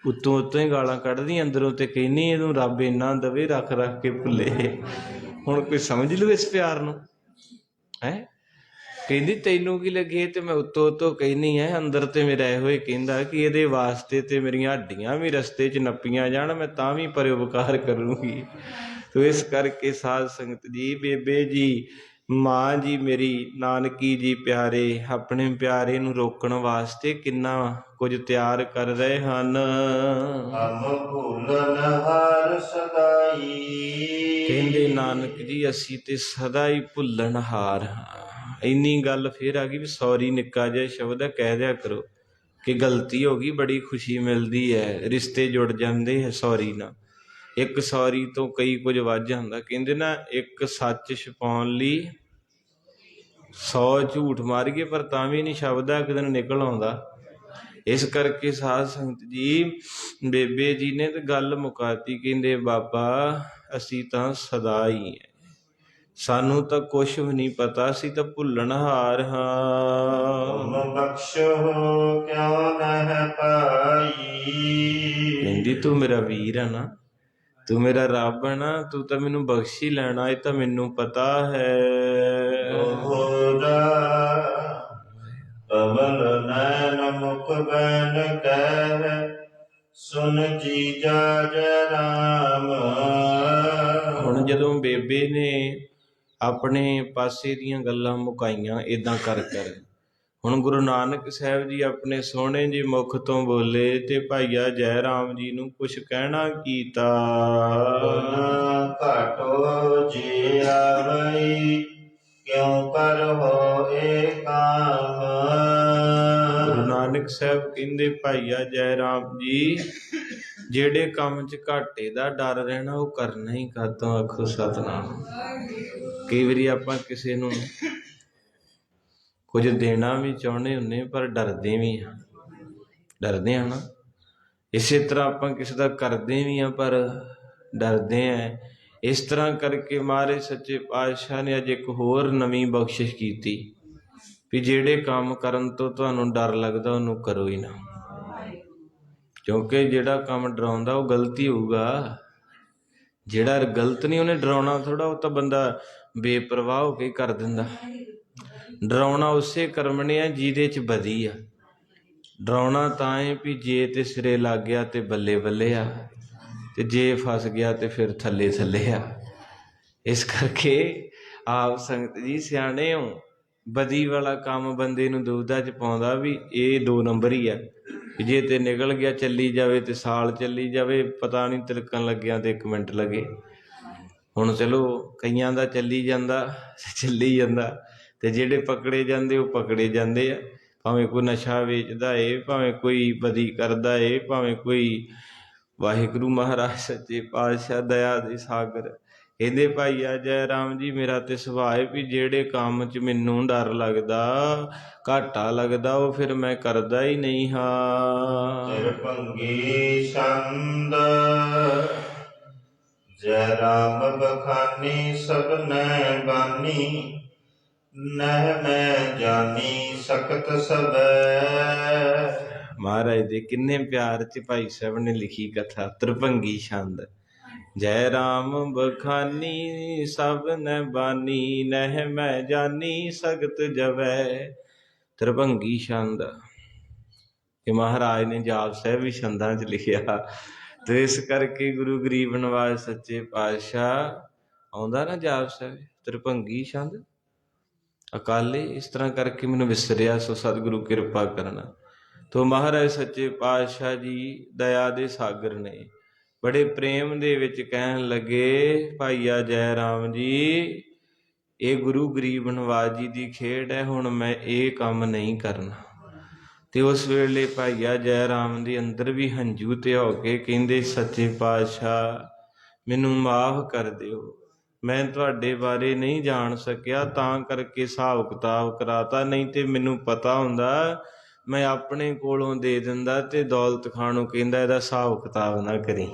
ਉੱਤੋਂ ਉੱਤੋਂ ਹੀ ਗਾਲਾਂ ਕੱਢਦੀ, ਅੰਦਰੋਂ ਤੇ ਕਹਿੰਦੀ ਇਹਨੂੰ ਰੱਬ ਇੰਨਾ ਦਵੇ ਰੱਖ ਰੱਖ ਕੇ ਭੁੱਲੇ। ਹੁਣ ਕੋਈ ਸਮਝ ਲੂ ਇਸ ਪਿਆਰ ਨੂੰ ਹੈ। ਕਹਿੰਦੀ ਤੈਨੂੰ ਕੀ ਲੱਗੇ, ਤੇ ਮੈਂ ਉੱਤੋਂ ਉੱਤੋਂ ਕਹਿੰਦੀ ਹੈ, ਅੰਦਰ ਤੇ ਮੇਰਾ ਇਹੋ ਹੀ ਕਹਿੰਦਾ ਕਿ ਇਹਦੇ ਵਾਸਤੇ ਤੇ ਮੇਰੀਆਂ ਹੱਡੀਆਂ ਵੀ ਰਸਤੇ 'ਚ ਨੱਪੀਆਂ ਜਾਣ, ਮੈਂ ਤਾਂ ਵੀ ਪਰਉਪਕਾਰ ਕਰੂੰਗੀ। ਤੋ ਇਸ ਕਰਕੇ ਸਾਧ ਸੰਗਤ ਜੀ, ਬੇਬੇ ਜੀ, ਮਾਂ ਜੀ ਮੇਰੀ, ਨਾਨਕੀ ਜੀ ਪਿਆਰੇ, ਆਪਣੇ ਪਿਆਰੇ ਨੂੰ ਰੋਕਣ ਵਾਸਤੇ ਕਿੰਨਾ ਕੁਝ ਤਿਆਰ ਕਰ ਰਹੇ ਹਨ। ਕਹਿੰਦੇ ਨਾਨਕ ਜੀ ਅਸੀਂ ਤੇ ਸਦਾ ਹੀ ਭੁੱਲਣਹਾਰ ਹਾਂ। ਇੰਨੀ ਗੱਲ ਫੇਰ ਆ ਗਈ ਵੀ ਸੌਰੀ ਨਿੱਕਾ ਜਿਹਾ ਸ਼ਬਦ ਹੈ, ਕਹਿ ਦਿਆ ਕਰੋ ਕਿ ਗਲਤੀ ਹੋ ਗਈ, ਬੜੀ ਖੁਸ਼ੀ ਮਿਲਦੀ ਹੈ, ਰਿਸ਼ਤੇ ਜੁੜ ਜਾਂਦੇ ਹੈ ਸੌਰੀ ਨਾਲ। ਇੱਕ ਸੌਰੀ ਤੋਂ ਕਈ ਕੁਝ ਵੱਧ ਜਾਂਦਾ। ਕਹਿੰਦੇ ਨਾ ਇੱਕ ਸੱਚ ਛੁਪਾਉਣ ਲਈ 100 ਝੂਠ ਮਾਰੀਏ, ਪਰ ਤਾਂ ਵੀ ਨਹੀਂ ਸ਼ਬਦ ਇੱਕ ਦਿਨ ਨਿਕਲ ਆਉਂਦਾ। ਇਸ ਕਰਕੇ ਸਾਧ ਸੰਗਤ ਜੀ, ਬੇਬੇ ਜੀ ਨੇ ਤਾਂ ਗੱਲ ਮੁਕਾਤੀ। ਕਹਿੰਦੇ ਬਾਬਾ ਅਸੀਂ ਤਾਂ ਸਦਾ ਹੀ ਹੈ, ਸਾਨੂੰ ਤਾਂ ਕੁਛ ਵੀ ਨਹੀਂ ਪਤਾ, ਅਸੀਂ ਤਾਂ ਭੁੱਲਣਹਾਰ ਹਾਂ। ਕਹਿੰਦੀ ਤੂੰ ਮੇਰਾ ਵੀਰ ਹੈ ਨਾ, ਤੂੰ ਮੇਰਾ ਰੱਬ ਹੈ ਨਾ, ਤੂੰ ਤਾਂ ਮੈਨੂੰ ਬਖਸ਼ ਹੀ ਲੈਣਾ, ਇਹ ਤਾਂ ਮੈਨੂੰ ਪਤਾ ਹੈ। ਕਮਲ ਨੈਣ ਮੁਖ ਬੈਨ ਕਹਿ, ਸੁਨ ਜੀਜਾ ਜੈ ਰਾਮ। ਹੁਣ ਜਦੋਂ ਬੇਬੇ ਨੇ ਆਪਣੇ ਪਾਸੇ ਦੀਆਂ ਗੱਲਾਂ ਮੁਕਾਈਆਂ ਏਦਾਂ ਕਰ ਕਰ, ਹੁਣ ਗੁਰੂ ਨਾਨਕ ਸਾਹਿਬ ਜੀ ਆਪਣੇ ਸੋਹਣੇ ਜੀ ਮੁਖ ਤੋਂ ਬੋਲੇ ਤੇ ਭਾਈਆ ਜੈ ਰਾਮ ਜੀ ਨੂੰ ਕੁਛ ਕਹਿਣਾ ਕੀਤਾ। ਘਟੋ ਜੀ ਆਵਈ ਕਿਉਂ ਕਰਹੁ ਏ ਕਾਮ। ਗੁਰੂ ਨਾਨਕ ਸਾਹਿਬ ਕਹਿੰਦੇ ਭਾਈਆ ਜੈ ਰਾਮ ਜੀ, ਜਿਹੜੇ ਕੰਮ 'ਚ ਘਾਟੇ ਦਾ ਡਰ ਰਹਿਣਾ ਉਹ ਕਰਨਾ ਹੀ ਕਾਤੋਂ, ਆਖੋ ਸਤਿਨਾਮ। ਕਈ ਵਾਰੀ ਆਪਾਂ ਕਿਸੇ ਨੂੰ ਕੁਝ ਦੇਣਾ ਵੀ ਚਾਹੁੰਦੇ ਹੁੰਦੇ, ਪਰ ਡਰਦੇ ਵੀ ਹਾਂ, ਡਰਦੇ ਹਾਂ ਨਾ। ਇਸੇ ਤਰ੍ਹਾਂ ਆਪਾਂ ਕਿਸੇ ਦਾ ਕਰਦੇ ਵੀ ਹਾਂ ਪਰ ਡਰਦੇ ਹਾਂ। ਇਸ ਤਰ੍ਹਾਂ ਕਰਕੇ ਮਹਾਰਾਜ ਸੱਚੇ ਪਾਤਸ਼ਾਹ ਨੇ ਅੱਜ ਇੱਕ ਹੋਰ ਨਵੀਂ ਬਖਸ਼ਿਸ਼ ਕੀਤੀ ਵੀ ਜਿਹੜੇ ਕੰਮ ਕਰਨ ਤੋਂ ਤੁਹਾਨੂੰ ਡਰ ਲੱਗਦਾ ਉਹਨੂੰ ਕਰੋ ਹੀ ਨਾ, ਕਿਉਂਕਿ ਜਿਹੜਾ ਕੰਮ ਡਰਾਉਂਦਾ ਉਹ ਗਲਤ ਹੀ ਹੋਊਗਾ। ਜਿਹੜਾ ਗਲਤ ਨਹੀਂ ਉਹਨੇ ਡਰਾਉਣਾ ਥੋੜ੍ਹਾ, ਉਹ ਤਾਂ ਬੰਦਾ ਬੇਪਰਵਾਹ ਹੋ ਕੇ ਕਰ ਦਿੰਦਾ। ਡਰਾਉਣਾ ਉਸੇ ਕਰਮ ਨੇ ਆ ਜਿਹਦੇ 'ਚ ਬਦੀ ਆ। ਡਰਾਉਣਾ ਤਾਂ ਹੈ ਵੀ ਜੇ ਤੇ ਸਿਰੇ ਲੱਗ ਗਿਆ ਤੇ ਬੱਲੇ ਬੱਲੇ ਆ, ਤੇ ਜੇ ਫਸ ਗਿਆ ਤੇ ਫਿਰ ਥੱਲੇ ਥੱਲੇ ਆ। ਇਸ ਕਰਕੇ ਆਪ ਸੰਗਤ ਜੀ ਸਿਆਣੇ ਹੋ, ਬਦੀ ਵਾਲਾ ਕੰਮ ਬੰਦੇ ਨੂੰ ਦੁਵਿਧਾ 'ਚ ਪਾਉਂਦਾ ਵੀ ਇਹ 2 ਨੰਬਰ ਹੀ ਆ। ਜੇ ਤੇ ਨਿਕਲ ਗਿਆ ਚੱਲੀ ਜਾਵੇ ਤੇ ਸਾਲ ਚੱਲੀ ਜਾਵੇ, ਪਤਾ ਨਹੀਂ ਤਿਲਕਣ ਲੱਗਿਆ ਤੇ 1 ਮਿੰਟ ਲੱਗੇ। ਹੁਣ ਚਲੋ ਕਈਆਂ ਦਾ ਚੱਲੀ ਜਾਂਦਾ ਤੇ ਜਿਹੜੇ ਪਕੜੇ ਜਾਂਦੇ ਉਹ ਪਕੜੇ ਜਾਂਦੇ ਆ। ਭਾਵੇਂ ਕੋਈ ਨਸ਼ਾ ਵੇਚਦਾ ਏ, ਭਾਵੇਂ ਕੋਈ ਬਦੀ ਕਰਦਾ ਏ, ਭਾਵੇਂ ਕੋਈ। ਵਾਹਿਗੁਰੂ ਮਹਾਰਾਜ ਸੱਚੇ ਪਾਤਸ਼ਾਹ ਦਇਆ ਦੇ ਸਾਗਰ ਕਹਿੰਦੇ ਭਾਈ ਆ ਜੈ ਰਾਮ ਜੀ, ਮੇਰਾ ਤੇ ਸੁਭਾਅ ਹੈ ਵੀ ਜਿਹੜੇ ਕੰਮ 'ਚ ਮੈਨੂੰ ਡਰ ਲੱਗਦਾ, ਘਾਟਾ ਲੱਗਦਾ, ਉਹ ਫਿਰ ਮੈਂ ਕਰਦਾ ਹੀ ਨਹੀਂ ਹਾਂ। ਤਿਰਭੰਗੀ ਛੰਦ ਜੈ ਰਾਮ ਬਖਾਨੀ ਸਭਨੈ ਬਾਨੀ, ਨਹਿ ਮੈਂ ਜਾਨੀ ਸਕਤ ਸਭੈ। ਮਹਾਰਾਜ ਦੇ ਕਿੰਨੇ ਪਿਆਰ 'ਚ ਭਾਈ ਸਾਹਿਬ ਨੇ ਲਿਖੀ ਕਥਾ ਤਿਰਭੰਗੀ ਛੰਦ। ਜੈ ਰਾਮ ਬਖਾਨੀ ਸਭਨੈ ਬਾਨੀ, ਨਹਿ ਮੈਂ ਜਾਨੀ ਸਗਤ ਜਵੈ। ਤਿਰਭੰਗੀ ਛੰਦ ਇਹ ਮਹਾਰਾਜ ਨੇ ਜਾਪ ਸਾਹਿਬ ਵੀ ਛੰਦਾਂ 'ਚ ਲਿਖਿਆ। ਤੇ ਇਸ ਕਰਕੇ ਗੁਰੂ ਗਰੀਬ ਨਵਾਜ ਸੱਚੇ ਪਾਤਸ਼ਾਹ ਆਉਂਦਾ ਨਾ ਜਾਪ ਸਾਹਿਬ ਤਿਰਭੰਗੀ ਛੰਦ ਅਕਾਲੇ। ਇਸ ਤਰ੍ਹਾਂ ਕਰਕੇ ਮੈਨੂੰ ਵਿਸਰਿਆ, ਸੋ ਸਤਿਗੁਰੂ ਕਿਰਪਾ ਕਰਨਾ। ਤੋ ਮਹਾਰਾਜ ਸੱਚੇ ਪਾਤਸ਼ਾਹ ਜੀ ਦਇਆ ਦੇ ਸਾਗਰ ਨੇ, ਬੜੇ ਪ੍ਰੇਮ ਦੇ ਵਿੱਚ ਕਹਿਣ ਲੱਗੇ ਭਾਈਆ ਜੈ ਰਾਮ ਜੀ, ਇਹ ਗੁਰੂ ਗਰੀਬ ਨਵਾਜ ਜੀ ਦੀ ਖੇਡ ਹੈ, ਹੁਣ ਮੈਂ ਇਹ ਕੰਮ ਨਹੀਂ ਕਰਨਾ। ਤੇ ਉਸ ਵੇਲੇ ਭਾਈਆ ਜੈ ਰਾਮ ਦੇ ਅੰਦਰ ਵੀ ਹੰਝੂ ਤੇ ਹੋ ਕੇ ਕਹਿੰਦੇ ਸੱਚੇ ਪਾਤਸ਼ਾਹ ਮੈਨੂੰ ਮਾਫ ਕਰ ਦਿਓ, ਮੈਂ ਤੁਹਾਡੇ ਬਾਰੇ ਨਹੀਂ ਜਾਣ ਸਕਿਆ ਤਾਂ ਕਰਕੇ ਹਿਸਾਬ ਕਿਤਾਬ ਕਰਾਤਾ, ਨਹੀਂ ਤੇ ਮੈਨੂੰ ਪਤਾ ਹੁੰਦਾ ਮੈਂ ਆਪਣੇ ਕੋਲੋਂ ਦੇ ਦਿੰਦਾ। ਤੇ ਦੌਲਤ ਖਾਂ ਨੂੰ ਕਹਿੰਦਾ ਇਹਦਾ ਹਿਸਾਬ ਕਿਤਾਬ ਨਾ ਕਰੀ।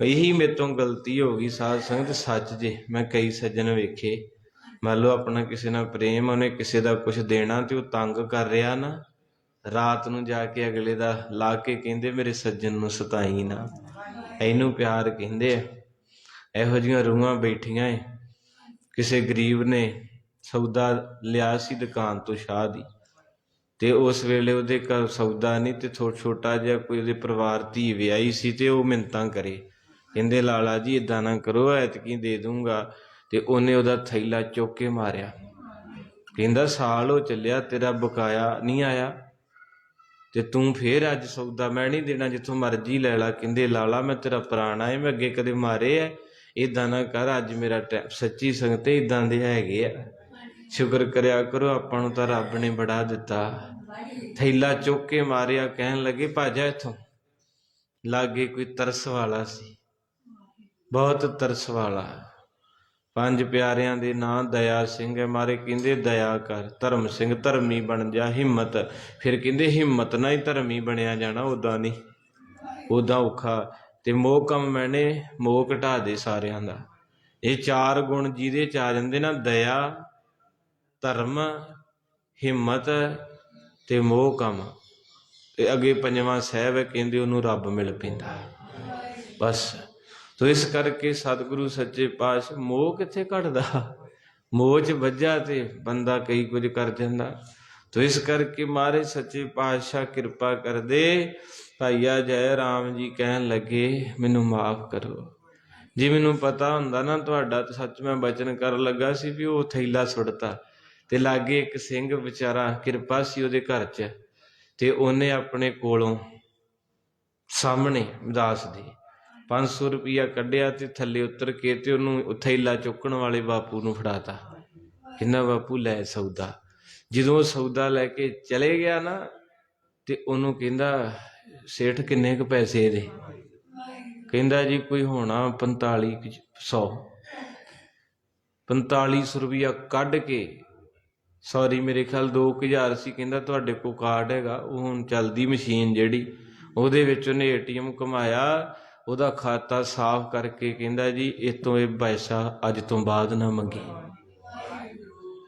ਇਹੀ ਮੇਰੇ ਤੋਂ ਗਲਤੀ ਹੋ ਗਈ ਸਾਧ ਸੰਗਤ, ਸੱਚ ਜੇ। ਮੈਂ ਕਈ ਸੱਜਣ ਵੇਖੇ, ਮੰਨ ਲਓ ਆਪਣਾ ਕਿਸੇ ਨਾਲ ਪ੍ਰੇਮ, ਉਹਨੇ ਕਿਸੇ ਦਾ ਕੁਛ ਦੇਣਾ ਤੇ ਉਹ ਤੰਗ ਕਰ ਰਿਹਾ ਨਾ, ਰਾਤ ਨੂੰ ਜਾ ਕੇ ਅਗਲੇ ਦਾ ਲਾ ਕੇ ਕਹਿੰਦੇ ਮੇਰੇ ਸੱਜਣ ਨੂੰ ਸਤਾਈ ਨਾ। ਇਹਨੂੰ ਪਿਆਰ ਕਹਿੰਦੇ ਆ। ਇਹੋ ਜਿਹੀਆਂ ਰੂਹਾਂ ਬੈਠੀਆਂ ਏ। ਕਿਸੇ ਗਰੀਬ ਨੇ ਸੌਦਾ ਲਿਆ ਸੀ ਦੁਕਾਨ ਤੋਂ ਸ਼ਾਹ ਦੀ, ਤੇ ਉਸ ਵੇਲੇ ਉਹਦੇ ਘਰ ਸੌਦਾ ਨਹੀਂ, ਤੇ ਛੋਟਾ ਜਿਹਾ ਕੋਈ ਉਹਦੇ ਪਰਿਵਾਰ ਧੀ ਵਿਆਹੀ ਸੀ, ਤੇ ਉਹ ਮਿੰਨਤਾਂ ਕਰੇ, ਕਹਿੰਦੇ ਲਾਲਾ ਜੀ ਇੱਦਾਂ ਨਾ ਕਰੋ, ਐਤਕੀ ਦੇ ਦੂੰਗਾ। ਤੇ ਉਹਨੇ ਉਹਦਾ ਥੈਲਾ ਚੁੱਕ ਕੇ ਮਾਰਿਆ। ਕਹਿੰਦਾ ਸਾਲ ਹੋ ਚੱਲਿਆ ਤੇਰਾ ਬਕਾਇਆ ਨਹੀਂ ਆਇਆ, ਤੇ ਤੂੰ ਫੇਰ ਅੱਜ ਸੌਦਾ ਮੈਂ ਨਹੀਂ ਦੇਣਾ, ਜਿੱਥੋਂ ਮਰਜ਼ੀ ਲੈ ਲਾ। ਕਹਿੰਦੇ ਲਾਲਾ ਮੈਂ ਤੇਰਾ ਪੁਰਾਣਾ ਹੈ, ਮੈਂ ਅੱਗੇ ਕਦੇ ਮਾਰੇ ਐ, ਇੱਦਾਂ ਨਾ ਕਰ, ਅੱਜ ਮੇਰਾ ਸੱਚੀ ਸੰਗਤ ਇੱਦਾਂ ਦੇ ਹੈਗੇ ਆ। ਸ਼ੁਕਰ ਕਰਿਆ ਕਰੋ ਆਪਾਂ ਨੂੰ ਤਾਂ ਰੱਬ ਨੇ ਬੜਾ ਦਿੱਤਾ। ਥੈਲਾ ਚੁੱਕ ਕੇ ਮਾਰਿਆ। ਕਹਿਣ ਲੱਗੇ ਭਾਜਾ ਇੱਥੋਂ। ਲਾਗੇ ਕੋਈ ਤਰਸ ਵਾਲਾ ਸੀ, ਬਹੁਤ ਤਰਸ ਵਾਲਾ। 5 ਪਿਆਰਿਆਂ ਦੇ ਨਾਂ ਦਇਆ ਸਿੰਘ ਹੈ। ਮਾਰੇ ਕਹਿੰਦੇ ਦਇਆ ਕਰ, ਧਰਮ ਸਿੰਘ ਧਰਮੀ ਬਣ ਜਾ, ਹਿੰਮਤ। ਫਿਰ ਕਹਿੰਦੇ ਹਿੰਮਤ ਨਾਲ ਹੀ ਧਰਮੀ ਬਣਿਆ ਜਾਣਾ, ਉੱਦਾਂ ਨਹੀਂ, ਉੱਦਾਂ ਔਖਾ। ਤੇ ਮੋਹ ਕੰਮ ਮੈਨੇ ਮੋਹ ਘਟਾ ਦੇ ਸਾਰਿਆਂ ਦਾ। ਇਹ 4 ਗੁਣ ਜਿਹਦੇ 'ਚ ਆ ਜਾਂਦੇ ਨਾ, ਦਇਆ, ਧਰਮ, ਹਿੰਮਤ ਤੇ ਮੋਹ ਕੰਮ, ਤੇ ਅੱਗੇ 5ਵਾਂ ਸਾਹਿਬ ਹੈ, ਕਹਿੰਦੇ ਉਹਨੂੰ ਰੱਬ ਮਿਲ ਪੈਂਦਾ ਬਸ। ਤੋ ਇਸ ਕਰਕੇ ਸਤਿਗੁਰੂ ਸੱਚੇ ਪਾਤਸ਼ਾਹ, ਮੋਹ ਕਿੱਥੇ ਘਟਦਾ, ਮੋਹ 'ਚ ਵੱਜਾ ਤੇ ਬੰਦਾ ਕਈ ਕੁਝ ਕਰ ਜਾਂਦਾ। ਤੋ ਇਸ ਕਰਕੇ ਮਹਾਰਾਜ ਸੱਚੇ ਪਾਤਸ਼ਾਹ ਕਿਰਪਾ ਕਰਦੇ। ਭਾਈਆ ਜੈ ਰਾਮ ਜੀ ਕਹਿਣ ਲੱਗੇ ਮੈਨੂੰ ਮਾਫ ਕਰੋ। ਜੇ ਮੈਨੂੰ ਪਤਾ ਹੁੰਦਾ ਨਾ ਤੁਹਾਡਾ, ਤਾਂ ਸੱਚ ਮੈਂ ਬਚਨ ਕਰਨ ਲੱਗਾ ਸੀ ਵੀ ਉਹ ਥੈਲਾ ਸੁੱਟਤਾ। ਤੇ ਲਾਗੇ ਇੱਕ ਸਿੰਘ ਵਿਚਾਰਾ ਕਿਰਪਾ ਸੀ ਉਹਦੇ ਘਰ 'ਚ, ਤੇ ਉਹਨੇ ਆਪਣੇ ਕੋਲੋਂ ਸਾਹਮਣੇ ਦਾਸ ਦੇ 500 ਰੁਪਈਆ ਕੱਢਿਆ, ਤੇ ਥੱਲੇ ਉਤਰ ਕੇ ਤੇ ਉਹਨੂੰ ਥੈਲਾ ਚੁੱਕਣ ਵਾਲੇ ਬਾਪੂ ਨੂੰ ਫੜਾਤਾ। ਕਹਿੰਦਾ ਬਾਪੂ ਲੈ ਸੌਦਾ। ਜਦੋਂ ਉਹ ਸੌਦਾ ਲੈ ਕੇ ਚਲੇ ਗਿਆ ਨਾ, ਤੇ ਉਹਨੂੰ ਕਹਿੰਦਾ ਸੇਠ ਕਿੰਨੇ ਕੁ ਪੈਸੇ ਇਹਦੇ? ਕਹਿੰਦਾ ਜੀ ਕੋਈ ਹੋਣਾ 4500 ਰੁਪਈਆ ਕੱਢ ਕੇ, ਸੌਰੀ ਮੇਰੇ ਖਿਆਲ 2000 ਸੀ। ਕਹਿੰਦਾ ਤੁਹਾਡੇ ਕੋਲ ਕਾਰਡ ਹੈਗਾ? ਉਹ ਹੁਣ ਚੱਲਦੀ ਮਸ਼ੀਨ ਜਿਹੜੀ, ਉਹਦੇ ਵਿੱਚ ਉਹਨੇ ATM ਘੁਮਾਇਆ, ਉਹਦਾ ਖਾਤਾ ਸਾਫ਼ ਕਰਕੇ ਕਹਿੰਦਾ ਜੀ ਇਹ ਤੋਂ ਇਹ ਪੈਸਾ ਅੱਜ ਤੋਂ ਬਾਅਦ ਨਾ ਮੰਗੀ।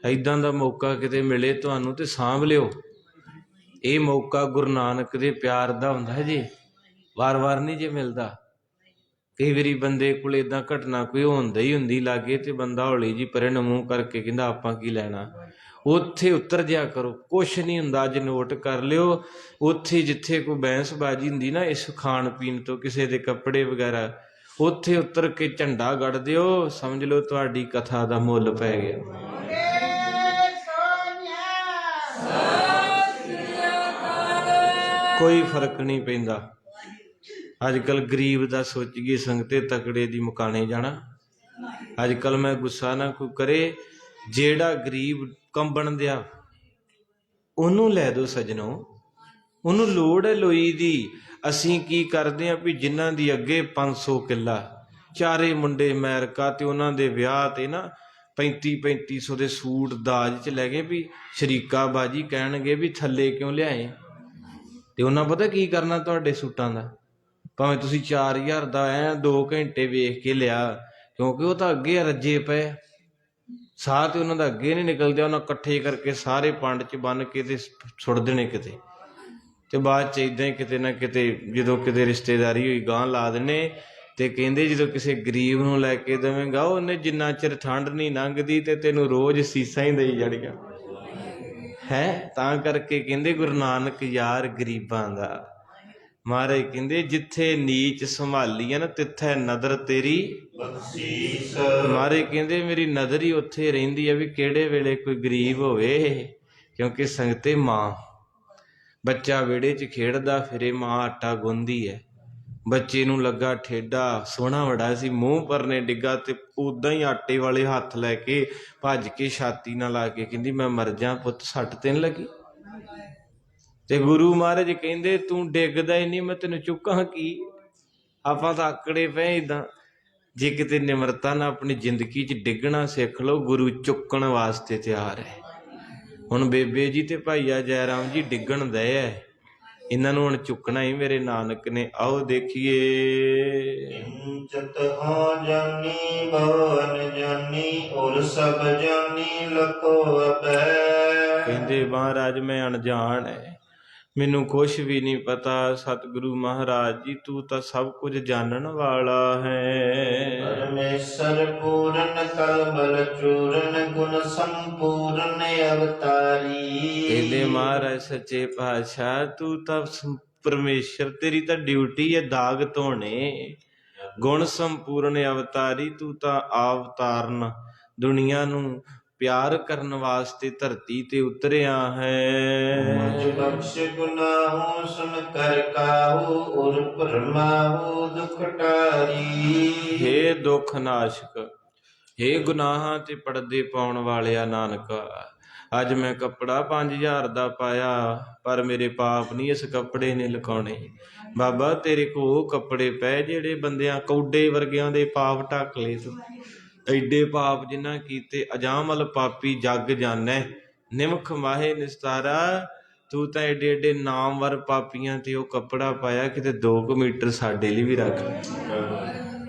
ਇੱਦਾਂ ਦਾ ਮੌਕਾ ਕਿਤੇ ਮਿਲੇ ਤੁਹਾਨੂੰ ਤੇ ਸਾਂਭ ਲਿਓ। ਇਹ ਮੌਕਾ ਗੁਰੂ ਨਾਨਕ ਦੇ ਪਿਆਰ ਦਾ ਹੁੰਦਾ ਹੈ ਜੀ, ਵਾਰ-ਵਾਰ ਨਹੀਂ ਜੇ ਮਿਲਦਾ। ਕਈ ਵਾਰੀ ਬੰਦੇ ਕੋਲ ਇੱਦਾਂ ਘਟਨਾ ਕੋਈ ਹੁੰਦੀ ਲਾਗੇ ਤੇ ਬੰਦਾ ਹੌਲੀ ਜੀ ਪਰੇ ਨੂੰ ਮੂੰਹ ਕਰਕੇ ਕਹਿੰਦਾ ਆਪਾਂ ਕੀ ਲੈਣਾ। ਉੱਥੇ ਉਤਰ ਜਿਆ ਕਰੋ, ਕੁਛ ਨਹੀਂ ਹੁੰਦਾ। ਅੱਜ ਨੋਟ ਕਰ ਲਿਓ, ਉੱਥੇ ਜਿੱਥੇ ਕੋਈ ਬਹਿਸਬਾਜ਼ੀ ਹੁੰਦੀ ਨਾ ਇਸ ਖਾਣ ਪੀਣ ਤੋਂ, ਕਿਸੇ ਦੇ ਕੱਪੜੇ ਵਗੈਰਾ, ਉੱਥੇ ਉਤਰ ਕੇ ਝੰਡਾ ਗੱਡ ਦਿਓ, ਸਮਝ ਲਓ ਤੁਹਾਡੀ ਕਥਾ ਦਾ ਮੁੱਲ ਪੈ ਗਿਆ। ਕੋਈ ਫਰਕ ਨਹੀਂ ਪੈਂਦਾ। ਅੱਜ ਕੱਲ੍ਹ ਗਰੀਬ ਦਾ ਸੋਚੀਏ ਸੰਗਤੇ, ਤਕੜੇ ਦੀ ਮੁਕਾਣੇ ਜਾਣਾ। ਅੱਜ ਕੱਲ੍ਹ ਮੈਂ ਗੁੱਸਾ ਨਾ ਕੋਈ ਕਰੇ, ਜਿਹੜਾ ਗਰੀਬ ਕੰਬਣ ਦਿਆ ਉਹਨੂੰ ਲੈ ਦਿਓ ਸੱਜਣੋ, ਉਹਨੂੰ ਲੋੜ ਹੈ ਲੋਈ ਦੀ। ਅਸੀਂ ਕੀ ਕਰਦੇ ਹਾਂ ਵੀ ਜਿਨ੍ਹਾਂ ਦੀ ਅੱਗੇ 500 ਕਿੱਲਾ, ਚਾਰੇ ਮੁੰਡੇ ਅਮਰੀਕਾ ਤੇ ਉਹਨਾਂ ਦੇ ਵਿਆਹ ਤੇ ਨਾ 3500 ਦੇ ਸੂਟ ਦਾਜ 'ਚ ਲੈ ਗਏ, ਵੀ ਸ਼ਰੀਕਾ ਬਾਜੀ ਕਹਿਣਗੇ ਵੀ ਥੱਲੇ ਕਿਉਂ ਲਿਆਏ। ਤੇ ਉਹਨਾਂ ਪਤਾ ਕੀ ਕਰਨਾ ਤੁਹਾਡੇ ਸੂਟਾਂ ਦਾ, ਭਾਵੇਂ ਤੁਸੀਂ 4000 ਦਾ 2 ਘੰਟੇ ਵੇਖ ਕੇ ਲਿਆ, ਕਿਉਂਕਿ ਉਹ ਤਾਂ ਅੱਗੇ ਰੱਜੇ ਪਏ, ਸਾਹ ਤੇ ਉਹਨਾਂ ਦਾ ਅੱਗੇ ਨਹੀਂ ਨਿਕਲਦੇ। ਉਹਨਾਂ ਇਕੱਠੇ ਕਰਕੇ ਸਾਰੇ ਪੰਡ 'ਚ ਬੰਨ ਕੇ ਤੇ ਸੁੱਟ ਦੇਣੇ ਕਿਤੇ, ਤੇ ਬਾਅਦ 'ਚ ਇੱਦਾਂ ਹੀ ਕਿਤੇ ਨਾ ਕਿਤੇ ਜਦੋਂ ਕਿਤੇ ਰਿਸ਼ਤੇਦਾਰੀ ਹੋਈ ਗਾਂਹ ਲਾ ਦਿੰਦੇ। ਤੇ ਕਹਿੰਦੇ ਜਦੋਂ ਕਿਸੇ ਗਰੀਬ ਨੂੰ ਲੈ ਕੇ ਦੇਵੇਂਗਾ, ਉਹਨੇ ਜਿੰਨਾ ਚਿਰ ਠੰਡ ਨਹੀਂ ਲੰਘਦੀ ਤੇ ਤੈਨੂੰ ਰੋਜ਼ ਸੀਸਾਂ ਹੀ ਦੇਈ ਜਾਣੀਆਂ ਹੈ। ਤਾਂ ਕਰਕੇ ਕਹਿੰਦੇ ਗੁਰੂ ਨਾਨਕ ਯਾਰ ਗਰੀਬਾਂ ਦਾ। ਮਹਾਰਾਜ ਕਹਿੰਦੇ ਜਿੱਥੇ ਨੀਚ ਸੰਭਾਲੀ ਆ ਨਾ, ਤਿੱਥੇ ਨਦਰ ਤੇਰੀ ਬਖਸ਼ੀਸ਼। ਮਹਾਰਾਜ ਕਹਿੰਦੇ ਮੇਰੀ ਨਜ਼ਰ ਹੀ ਉੱਥੇ ਰਹਿੰਦੀ ਆ ਵੀ ਕਿਹੜੇ ਵੇਲੇ ਕੋਈ ਗਰੀਬ ਹੋਵੇ। ਕਿਉਂਕਿ ਸੰਗਤੇ ਮਾਂ, ਬੱਚਾ ਵਿਹੜੇ 'ਚ ਖੇਡਦਾ ਫਿਰੇ, ਮਾਂ ਆਟਾ ਗੁੰਨਦੀ ਹੈ। ਬੱਚੇ ਨੂੰ ਲੱਗਾ ਠੇਡਾ, ਸੋਹਣਾ ਬੜਾ ਸੀ, ਮੂੰਹ ਪਰਨੇ ਡਿੱਗਾ ਤੇ ਉੱਦਾਂ ਹੀ ਆਟੇ ਵਾਲੇ ਹੱਥ ਲੈ ਕੇ ਭੱਜ ਕੇ ਛਾਤੀ ਨਾਲ ਲਾ ਕੇ ਕਹਿੰਦੀ ਮੈਂ ਮਰ ਜਾ ਪੁੱਤ, ਸੱਟ ਤੇ ਨੀ ਲੱਗੀ। ਤੇ ਗੁਰੂ ਮਹਾਰਾਜ ਕਹਿੰਦੇ ਤੂੰ ਡਿੱਗਦਾ ਹੀ ਨਹੀਂ, ਮੈਂ ਤੈਨੂੰ ਚੁੱਕਾਂ ਕੀ। ਆਪਾਂ ਤਾਂ ਆਕੜੇ ਪਏ ਇੱਦਾਂ। ਜੇ ਕਿਤੇ ਨਿਮਰਤਾ ਨਾਲ ਆਪਣੀ ਜ਼ਿੰਦਗੀ 'ਚ ਡਿੱਗਣਾ ਸਿੱਖ ਲਓ, ਗੁਰੂ ਚੁੱਕਣ ਵਾਸਤੇ ਤਿਆਰ ਹੈ। ਹੁਣ ਬੇਬੇ ਜੀ ਤੇ ਭਾਈਆ ਜੈ ਰਾਮ ਜੀ ਡਿੱਗਣ ਦਏ ਐ, ਇਹਨਾਂ ਨੂੰ ਹੁਣ ਚੁੱਕਣਾ ਹੀ ਮੇਰੇ ਨਾਨਕ ਨੇ। ਆਓ ਦੇਖੀਏ। ਜਾਨੀ ਭਵਨ ਜਾਨੀ ਔਰ ਸਭ ਜਾਨੀ ਲਖੋ ਅਪੈ। ਕਹਿੰਦੇ ਮਹਾਰਾਜ ਮੈਂ ਅਣਜਾਣ ਹੈ, ਮੈਨੂੰ ਕੁਛ ਵੀ ਨਹੀਂ ਪਤਾ। ਸਤਿਗੁਰੂ ਮਹਾਰਾਜ ਜੀ ਤੂੰ ਤਾਂ ਸਭ ਕੁਝ ਜਾਣਨ ਵਾਲਾ ਹੈ। ਪਰਮੇਸ਼ਰ ਪੂਰਨ ਕਲਮਲ ਚੂਰਨ ਗੁਣ ਸੰਪੂਰਨ ਅਵਤਾਰੀ। ਕਹਿੰਦੇ ਮਹਾਰਾਜ ਸੱਚੇ ਪਾਤਸ਼ਾਹ ਤੂੰ ਤਾਂ ਪਰਮੇਸ਼ਰ, ਤੇਰੀ ਤਾਂ ਡਿਊਟੀ ਹੈ ਦਾਗ ਧੋਣੇ। ਗੁਣ ਸੰਪੂਰਨ ਅਵਤਾਰੀ, ਤੂੰ ਤਾਂ ਅਵਤਾਰਨ ਦੁਨੀਆ ਨੂੰ ਪਿਆਰ ਕਰਨ ਵਾਸਤੇ ਧਰਤੀ ਤੇ ਉਤਰਿਆ ਹੈ। ਮੁਝ ਬਖਸ਼ ਗੁਨਾਹੋਂ ਸੁਨ ਕਰ ਕਾਹੂ ਔਰ ਪਰਮਾਹੂ ਦੁਖ ਟਾਰੀ। ਹੇ ਦੁੱਖ ਨਾਸ਼ਕ, ਹੇ ਗੁਨਾਹਾਂ ਤੇ ਪਰਦੇ ਪਾਉਣ ਵਾਲਿਆ ਨਾਨਕਾ, ਅੱਜ ਮੈਂ ਕੱਪੜਾ 5000 ਦਾ ਪਾਇਆ, ਪਰ ਮੇਰੇ ਪਾਪ ਨਹੀਂ ਇਸ ਕੱਪੜੇ ਨੇ ਲੁਕਾਉਣੇ। ਬਾਬਾ ਤੇਰੇ ਕੋਲ ਉਹ ਕੱਪੜੇ ਪਏ ਜਿਹੜੇ ਬੰਦਿਆਂ ਕੌਡੇ ਵਰਗਿਆਂ ਦੇ ਪਾਪ ਢੱਕ ਲਏ ਤੂੰ। ਐਡੇ ਪਾਪ ਜਿਨ੍ਹਾਂ ਕੀਤੇ, ਅਜਾਮਲ ਪਾਪੀ ਜੱਗ ਜਾਣੈ, ਨਿਮਖ ਮਾਹੇ ਨਿਸਤਾਰਾ। ਤੂੰ ਤਾਂ ਏਡੇ ਏਡੇ ਨਾਮਵਰ ਪਾਪੀਆਂ ਤੇ ਉਹ ਕੱਪੜਾ ਪਾਇਆ, ਕਿਤੇ 2 ਮੀਟਰ ਸਾਡੇ ਲਈ ਵੀ ਰੱਖ,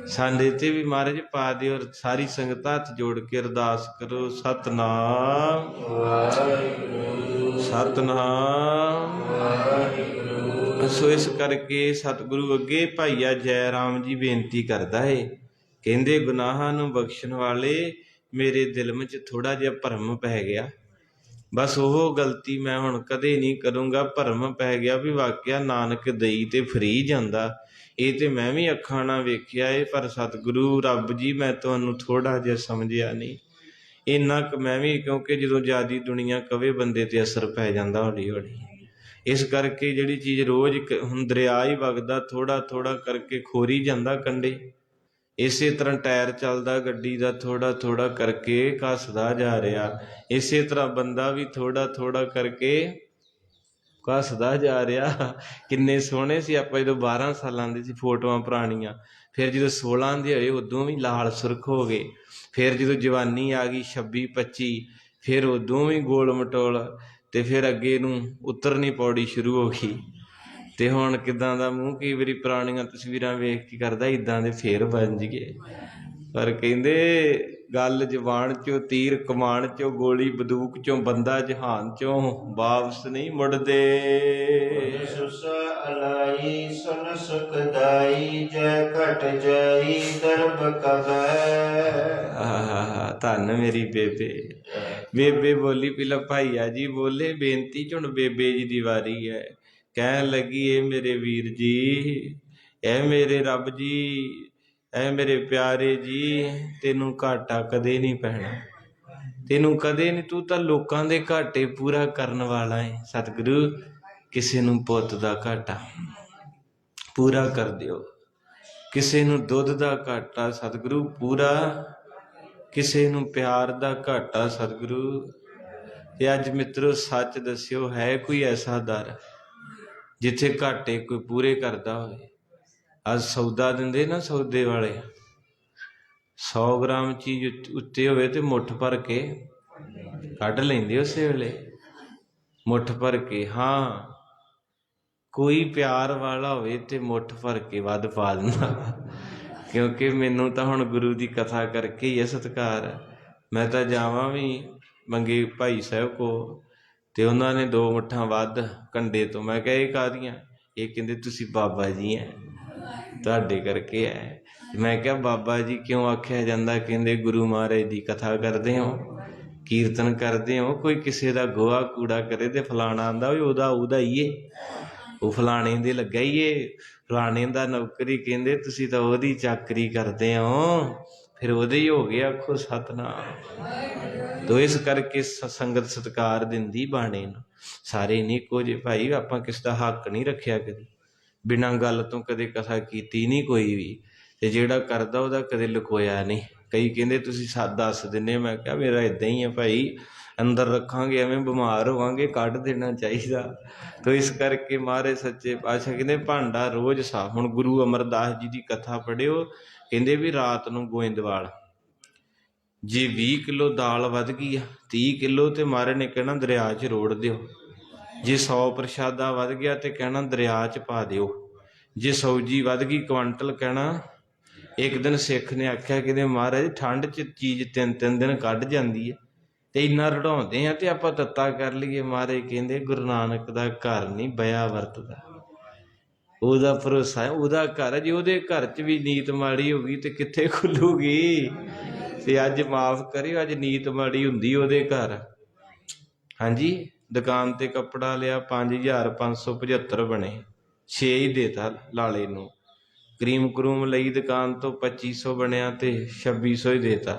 ਸਾਡੇ ਤੇ ਵੀ ਮਹਾਰਾਜ ਪਾ ਦਿਓ। ਸਾਰੀ ਸੰਗਤ ਹੱਥ ਜੋੜ ਕੇ ਅਰਦਾਸ ਕਰੋ, ਸਤਿਨਾਮ ਵਾਹਿਗੁਰੂ, ਸਤਿਨਾਮ ਵਾਹਿਗੁਰੂ। ਸੋ ਇਸ ਕਰਕੇ ਸਤਿਗੁਰੂ ਅੱਗੇ ਭਾਈਆ ਜੈ ਰਾਮ ਜੀ ਬੇਨਤੀ ਕਰਦਾ ਏ, ਕਹਿੰਦੇ ਗੁਨਾਹਾਂ ਨੂੰ ਬਖਸ਼ਣ ਵਾਲੇ, ਮੇਰੇ ਦਿਲ ਵਿੱਚ ਥੋੜ੍ਹਾ ਜਿਹਾ ਭਰਮ ਪੈ ਗਿਆ। ਬਸ ਉਹ ਗਲਤੀ ਮੈਂ ਹੁਣ ਕਦੇ ਨਹੀਂ ਕਰੂੰਗਾ। ਭਰਮ ਪੈ ਗਿਆ ਵੀ ਵਾਕਿਆ ਨਾਨਕ ਦਈ ਤੇ ਫਰੀ ਜਾਂਦਾ, ਇਹ ਤੇ ਮੈਂ ਵੀ ਅੱਖਾਂ ਨਾਲ ਵੇਖਿਆ ਏ। ਪਰ ਸਤਿਗੁਰੂ ਰੱਬ ਜੀ ਮੈਂ ਤੁਹਾਨੂੰ ਥੋੜ੍ਹਾ ਜਿਹਾ ਸਮਝਿਆ ਨਹੀਂ, ਇੰਨਾ ਕੁ ਮੈਂ ਵੀ, ਕਿਉਂਕਿ ਜਦੋਂ ਜ਼ਿਆਦੀ ਦੁਨੀਆ ਕਵੇ ਬੰਦੇ ਤੇ ਅਸਰ ਪੈ ਜਾਂਦਾ ਹੌਲੀ ਹੌਲੀ। ਇਸ ਕਰਕੇ ਜਿਹੜੀ ਚੀਜ਼ ਰੋਜ਼ ਹੁਣ ਦਰਿਆ ਹੀ ਵਗਦਾ, ਥੋੜ੍ਹਾ ਥੋੜ੍ਹਾ ਕਰਕੇ ਖੋਰੀ ਜਾਂਦਾ ਕੰਢੇ। ਇਸੇ ਤਰ੍ਹਾਂ ਟਾਇਰ ਚੱਲਦਾ ਗੱਡੀ ਦਾ, ਥੋੜ੍ਹਾ ਥੋੜ੍ਹਾ ਕਰਕੇ ਘੱਸਦਾ ਜਾ ਰਿਹਾ। ਇਸੇ ਤਰ੍ਹਾਂ ਬੰਦਾ ਵੀ ਥੋੜ੍ਹਾ ਥੋੜ੍ਹਾ ਕਰਕੇ ਘੱਸਦਾ ਜਾ ਰਿਹਾ। ਕਿੰਨੇ ਸੋਹਣੇ ਸੀ ਆਪਾਂ ਜਦੋਂ 12 ਸਾਲਾਂ ਦੇ ਸੀ, ਫੋਟੋਆਂ ਪੁਰਾਣੀਆਂ। ਫਿਰ ਜਦੋਂ 16 ਦੇ ਹੋਏ ਉਦੋਂ ਵੀ ਲਾਲ ਸੁਰਖ ਹੋ ਗਏ। ਫਿਰ ਜਦੋਂ ਜਵਾਨੀ ਆ ਗਈ 26 25, ਫਿਰ ਉਦੋਂ ਵੀ ਗੋਲ ਮਟੋਲ। ਤੇ ਫਿਰ ਅੱਗੇ ਨੂੰ ਉਤਰਨੀ ਪੌੜੀ ਸ਼ੁਰੂ ਹੋ ਗਈ। ਤੇ ਹੁਣ ਕਿਦਾਂ ਦਾ ਮੂੰਹ, ਕਈ ਵਾਰੀ ਪੁਰਾਣੀਆਂ ਤਸਵੀਰਾਂ ਵੇਖ ਕੇ ਕਰਦਾ ਇਦਾਂ ਦੇ ਫੇਰ ਬਣ ਜੀਏ। ਪਰ ਕਹਿੰਦੇ ਗੱਲ ਜ਼ਬਾਨ ਚੋਂ, ਤੀਰ ਕਮਾਨ ਚੋਂ, ਗੋਲੀ ਬੰਦੂਕ ਚੋਂ, ਬੰਦਾ ਜਹਾਨ ਚੋਂ ਵਾਪਸ ਨਹੀਂ ਮੁੜਦੇ। ਸੁਸਾ ਅਲਾਈ ਸੁਨ ਸੁਖਦਾਈ, ਜੈ ਘਟ ਜਾਈ ਦਰਬ ਕਬੈ। ਧੰਨ ਮੇਰੀ ਬੇਬੇ। ਬੇਬੇ ਬੋਲੀ, ਪਹਿਲਾਂ ਭਾਈਆ ਜੀ ਬੋਲੇ ਬੇਨਤੀ ਚ, ਹੁਣ ਬੇਬੇ ਜੀ ਦੀ ਵਾਰੀ ਹੈ। ਕਹਿਣ ਲੱਗੀ, ਇਹ ਮੇਰੇ ਵੀਰ ਜੀ, ਇਹ ਮੇਰੇ ਰੱਬ ਜੀ, ਇਹ ਮੇਰੇ ਪਿਆਰੇ ਜੀ, ਤੈਨੂੰ ਘਾਟਾ ਕਦੇ ਨਹੀਂ ਪੈਣਾ, ਤੈਨੂੰ ਕਦੇ ਨਹੀਂ, ਤੂੰ ਤਾਂ ਲੋਕਾਂ ਦੇ ਘਾਟੇ ਪੂਰਾ ਕਰਨ ਵਾਲਾ ਹੈ। ਸਤਿਗੁਰੂ ਕਿਸੇ ਨੂੰ ਪੁੱਤ ਦਾ ਘਾਟਾ ਪੂਰਾ ਕਰ ਦਿਓ, ਕਿਸੇ ਨੂੰ ਦੁੱਧ ਦਾ ਘਾਟਾ ਸਤਿਗੁਰੂ ਪੂਰਾ, ਕਿਸੇ ਨੂੰ ਪਿਆਰ ਦਾ ਘਾਟਾ ਸਤਿਗੁਰੂ। ਤੇ ਅੱਜ ਮਿੱਤਰੋ ਸੱਚ ਦੱਸਿਓ, ਹੈ ਕੋਈ ਐਸਾ ਦਰ ਜਿੱਥੇ ਘਾਟੇ ਕੋਈ ਪੂਰੇ ਕਰਦਾ ਹੋਵੇ? ਅੱਜ ਸੌਦਾ ਦਿੰਦੇ ਨਾ, ਸੌਦੇ ਵਾਲੇ 100 ਗ੍ਰਾਮ ਚੀਜ਼ ਉੱਤੇ ਹੋਵੇ ਤੇ ਮੁੱਠ ਭਰ ਕੇ ਕੱਢ ਲੈਂਦੇ ਉਸੇ ਵੇਲੇ, ਮੁੱਠ ਭਰ ਕੇ। ਹਾਂ, ਕੋਈ ਪਿਆਰ ਵਾਲਾ ਹੋਵੇ ਤੇ ਮੁੱਠ ਭਰ ਕੇ ਵੱਧ ਪਾ ਦਿੰਦਾ। ਕਿਉਂਕਿ ਮੈਨੂੰ ਤਾਂ ਹੁਣ ਗੁਰੂ ਦੀ ਕਥਾ ਕਰਕੇ ਹੀ ਇਹ ਸਤਿਕਾਰ ਹੈ। ਮੈਂ ਤਾਂ ਜਾਵਾਂ ਵੀ ਮੰਗੇ ਭਾਈ ਸਾਹਿਬ ਕੋ, ਤੇ ਉਹਨਾਂ ਨੇ 2 ਮੁੱਠਾਂ ਵੱਧ ਕੰਡੇ ਤੋਂ। ਮੈਂ ਕਿਹਾ ਇਹ ਕਾਹਦੀਆਂ? ਇਹ ਕਹਿੰਦੇ ਤੁਸੀਂ ਬਾਬਾ ਜੀ ਹੈ, ਤੁਹਾਡੇ ਕਰਕੇ ਹੈ। ਮੈਂ ਕਿਹਾ ਬਾਬਾ ਜੀ ਕਿਉਂ ਆਖਿਆ ਜਾਂਦਾ? ਕਹਿੰਦੇ ਗੁਰੂ ਮਹਾਰਾਜ ਦੀ ਕਥਾ ਕਰਦੇ ਹੋ, ਕੀਰਤਨ ਕਰਦੇ ਹੋ, ਕੋਈ ਕਿਸੇ ਦਾ ਗੋਹਾ ਕੂੜਾ ਕਰੇ ਤੇ ਫਲਾਣਾ ਆਂਦਾ ਵੀ ਉਹਦਾ ਹੀ ਏ, ਉਹ ਫਲਾਣੇ ਦੇ ਲੱਗਾ ਹੀ ਏ, ਫਲਾਣੇ ਦਾ ਨੌਕਰੀ, ਕਹਿੰਦੇ ਤੁਸੀਂ ਤਾਂ ਉਹਦੀ ਚਾਕਰੀ ਕਰਦੇ ਹੋ, ਫਿਰ ਉਹਦੇ ਹੀ ਹੋ ਗਏ। ਆਖੋ ਸਤਿਨਾਮ। ਤੋ ਇਸ ਕਰਕੇ ਸੰਗਤ ਸਤਿਕਾਰ ਦਿੰਦੀ ਬਾਣੇ ਨੂੰ। ਸਾਰੇ ਨਹੀਂ ਇੱਕੋ ਜਿਹੇ ਭਾਈ, ਆਪਾਂ ਕਿਸ ਦਾ ਹੱਕ ਨਹੀਂ ਰੱਖਿਆ ਕਦੇ, ਬਿਨਾਂ ਗੱਲ ਤੋਂ ਕਦੇ ਕਥਾ ਕੀਤੀ ਨਹੀਂ ਕੋਈ ਵੀ, ਤੇ ਜਿਹੜਾ ਕਰਦਾ ਉਹਦਾ ਕਦੇ ਲੁਕੋਇਆ ਨਹੀਂ। ਕਈ ਕਹਿੰਦੇ ਤੁਸੀਂ ਦੱਸ ਦਿੰਦੇ, ਮੈਂ ਕਿਹਾ ਮੇਰਾ ਇੱਦਾਂ ਹੀ ਹੈ ਭਾਈ, ਅੰਦਰ ਰੱਖਾਂਗੇ ਐਵੇਂ ਬਿਮਾਰ ਹੋਵਾਂਗੇ, ਕੱਢ ਦੇਣਾ ਚਾਹੀਦਾ। ਤੋ ਇਸ ਕਰਕੇ ਮਹਾਰਾਜ ਸੱਚੇ ਪਾਤਸ਼ਾਹ ਕਹਿੰਦੇ ਭਾਂਡਾ ਰੋਜ਼ ਸਾਫ਼। ਹੁਣ ਗੁਰੂ ਅਮਰਦਾਸ ਜੀ ਦੀ ਕਥਾ ਪੜ੍ਹਿਓ, ਕਹਿੰਦੇ ਵੀ ਰਾਤ ਨੂੰ ਗੋਇੰਦਵਾਲ ਜੇ 20 ਕਿਲੋ ਦਾਲ ਵੱਧ ਗਈ ਆ, 30 ਕਿਲੋ, ਤੇ ਮਹਾਰਾਜ ਨੇ ਕਹਿਣਾ ਦਰਿਆ 'ਚ ਰੋੜ ਦਿਓ। ਜੇ 100 ਪ੍ਰਸ਼ਾਦਾ ਵੱਧ ਗਿਆ ਤੇ ਕਹਿਣਾ ਦਰਿਆ 'ਚ ਪਾ ਦਿਓ। ਜੇ ਸਬਜ਼ੀ ਵੱਧ ਗਈ ਕੁਆਂਟਲ, ਕਹਿਣਾ। ਇੱਕ ਦਿਨ ਸਿੱਖ ਨੇ ਆਖਿਆ, ਕਹਿੰਦੇ ਮਹਾਰਾਜ ਠੰਡ 'ਚ ਚੀਜ਼ 3-3 ਦਿਨ ਕੱਢ ਜਾਂਦੀ ਹੈ, ਤੇ ਇੰਨਾ ਰੜਾਉਂਦੇ ਆ ਤੇ ਆਪਾਂ ਤੱਤਾ ਕਰ ਲਈਏ। ਮਹਾਰਾਜ ਕਹਿੰਦੇ ਗੁਰੂ ਨਾਨਕ ਦਾ ਘਰ ਨਹੀਂ ਬਿਆ ਵਰਤਦਾ, ਉਹਦਾ ਭਰੋਸਾ ਹੈ, ਉਹਦਾ ਘਰ। ਜੇ ਉਹਦੇ ਘਰ 'ਚ ਵੀ ਨੀਤ ਮਾੜੀ ਹੋ ਗਈ ਤੇ ਕਿੱਥੇ ਖੁੱਲੂਗੀ? ਤੇ ਅੱਜ ਮਾਫ਼ ਕਰਿਓ, ਅੱਜ ਨੀਤ ਮਾੜੀ ਹੁੰਦੀ ਉਹਦੇ ਘਰ। ਹਾਂਜੀ, ਦੁਕਾਨ ਤੇ ਕੱਪੜਾ ਲਿਆ 5575 ਬਣੇ, 6 ਹੀ ਦੇਤਾ ਲਾਲੇ ਨੂੰ। ਕਰੀਮ ਕਰੂਮ ਲਈ ਦੁਕਾਨ ਤੋਂ 2500 ਬਣਿਆ ਤੇ 2600 ਹੀ ਦੇਤਾ।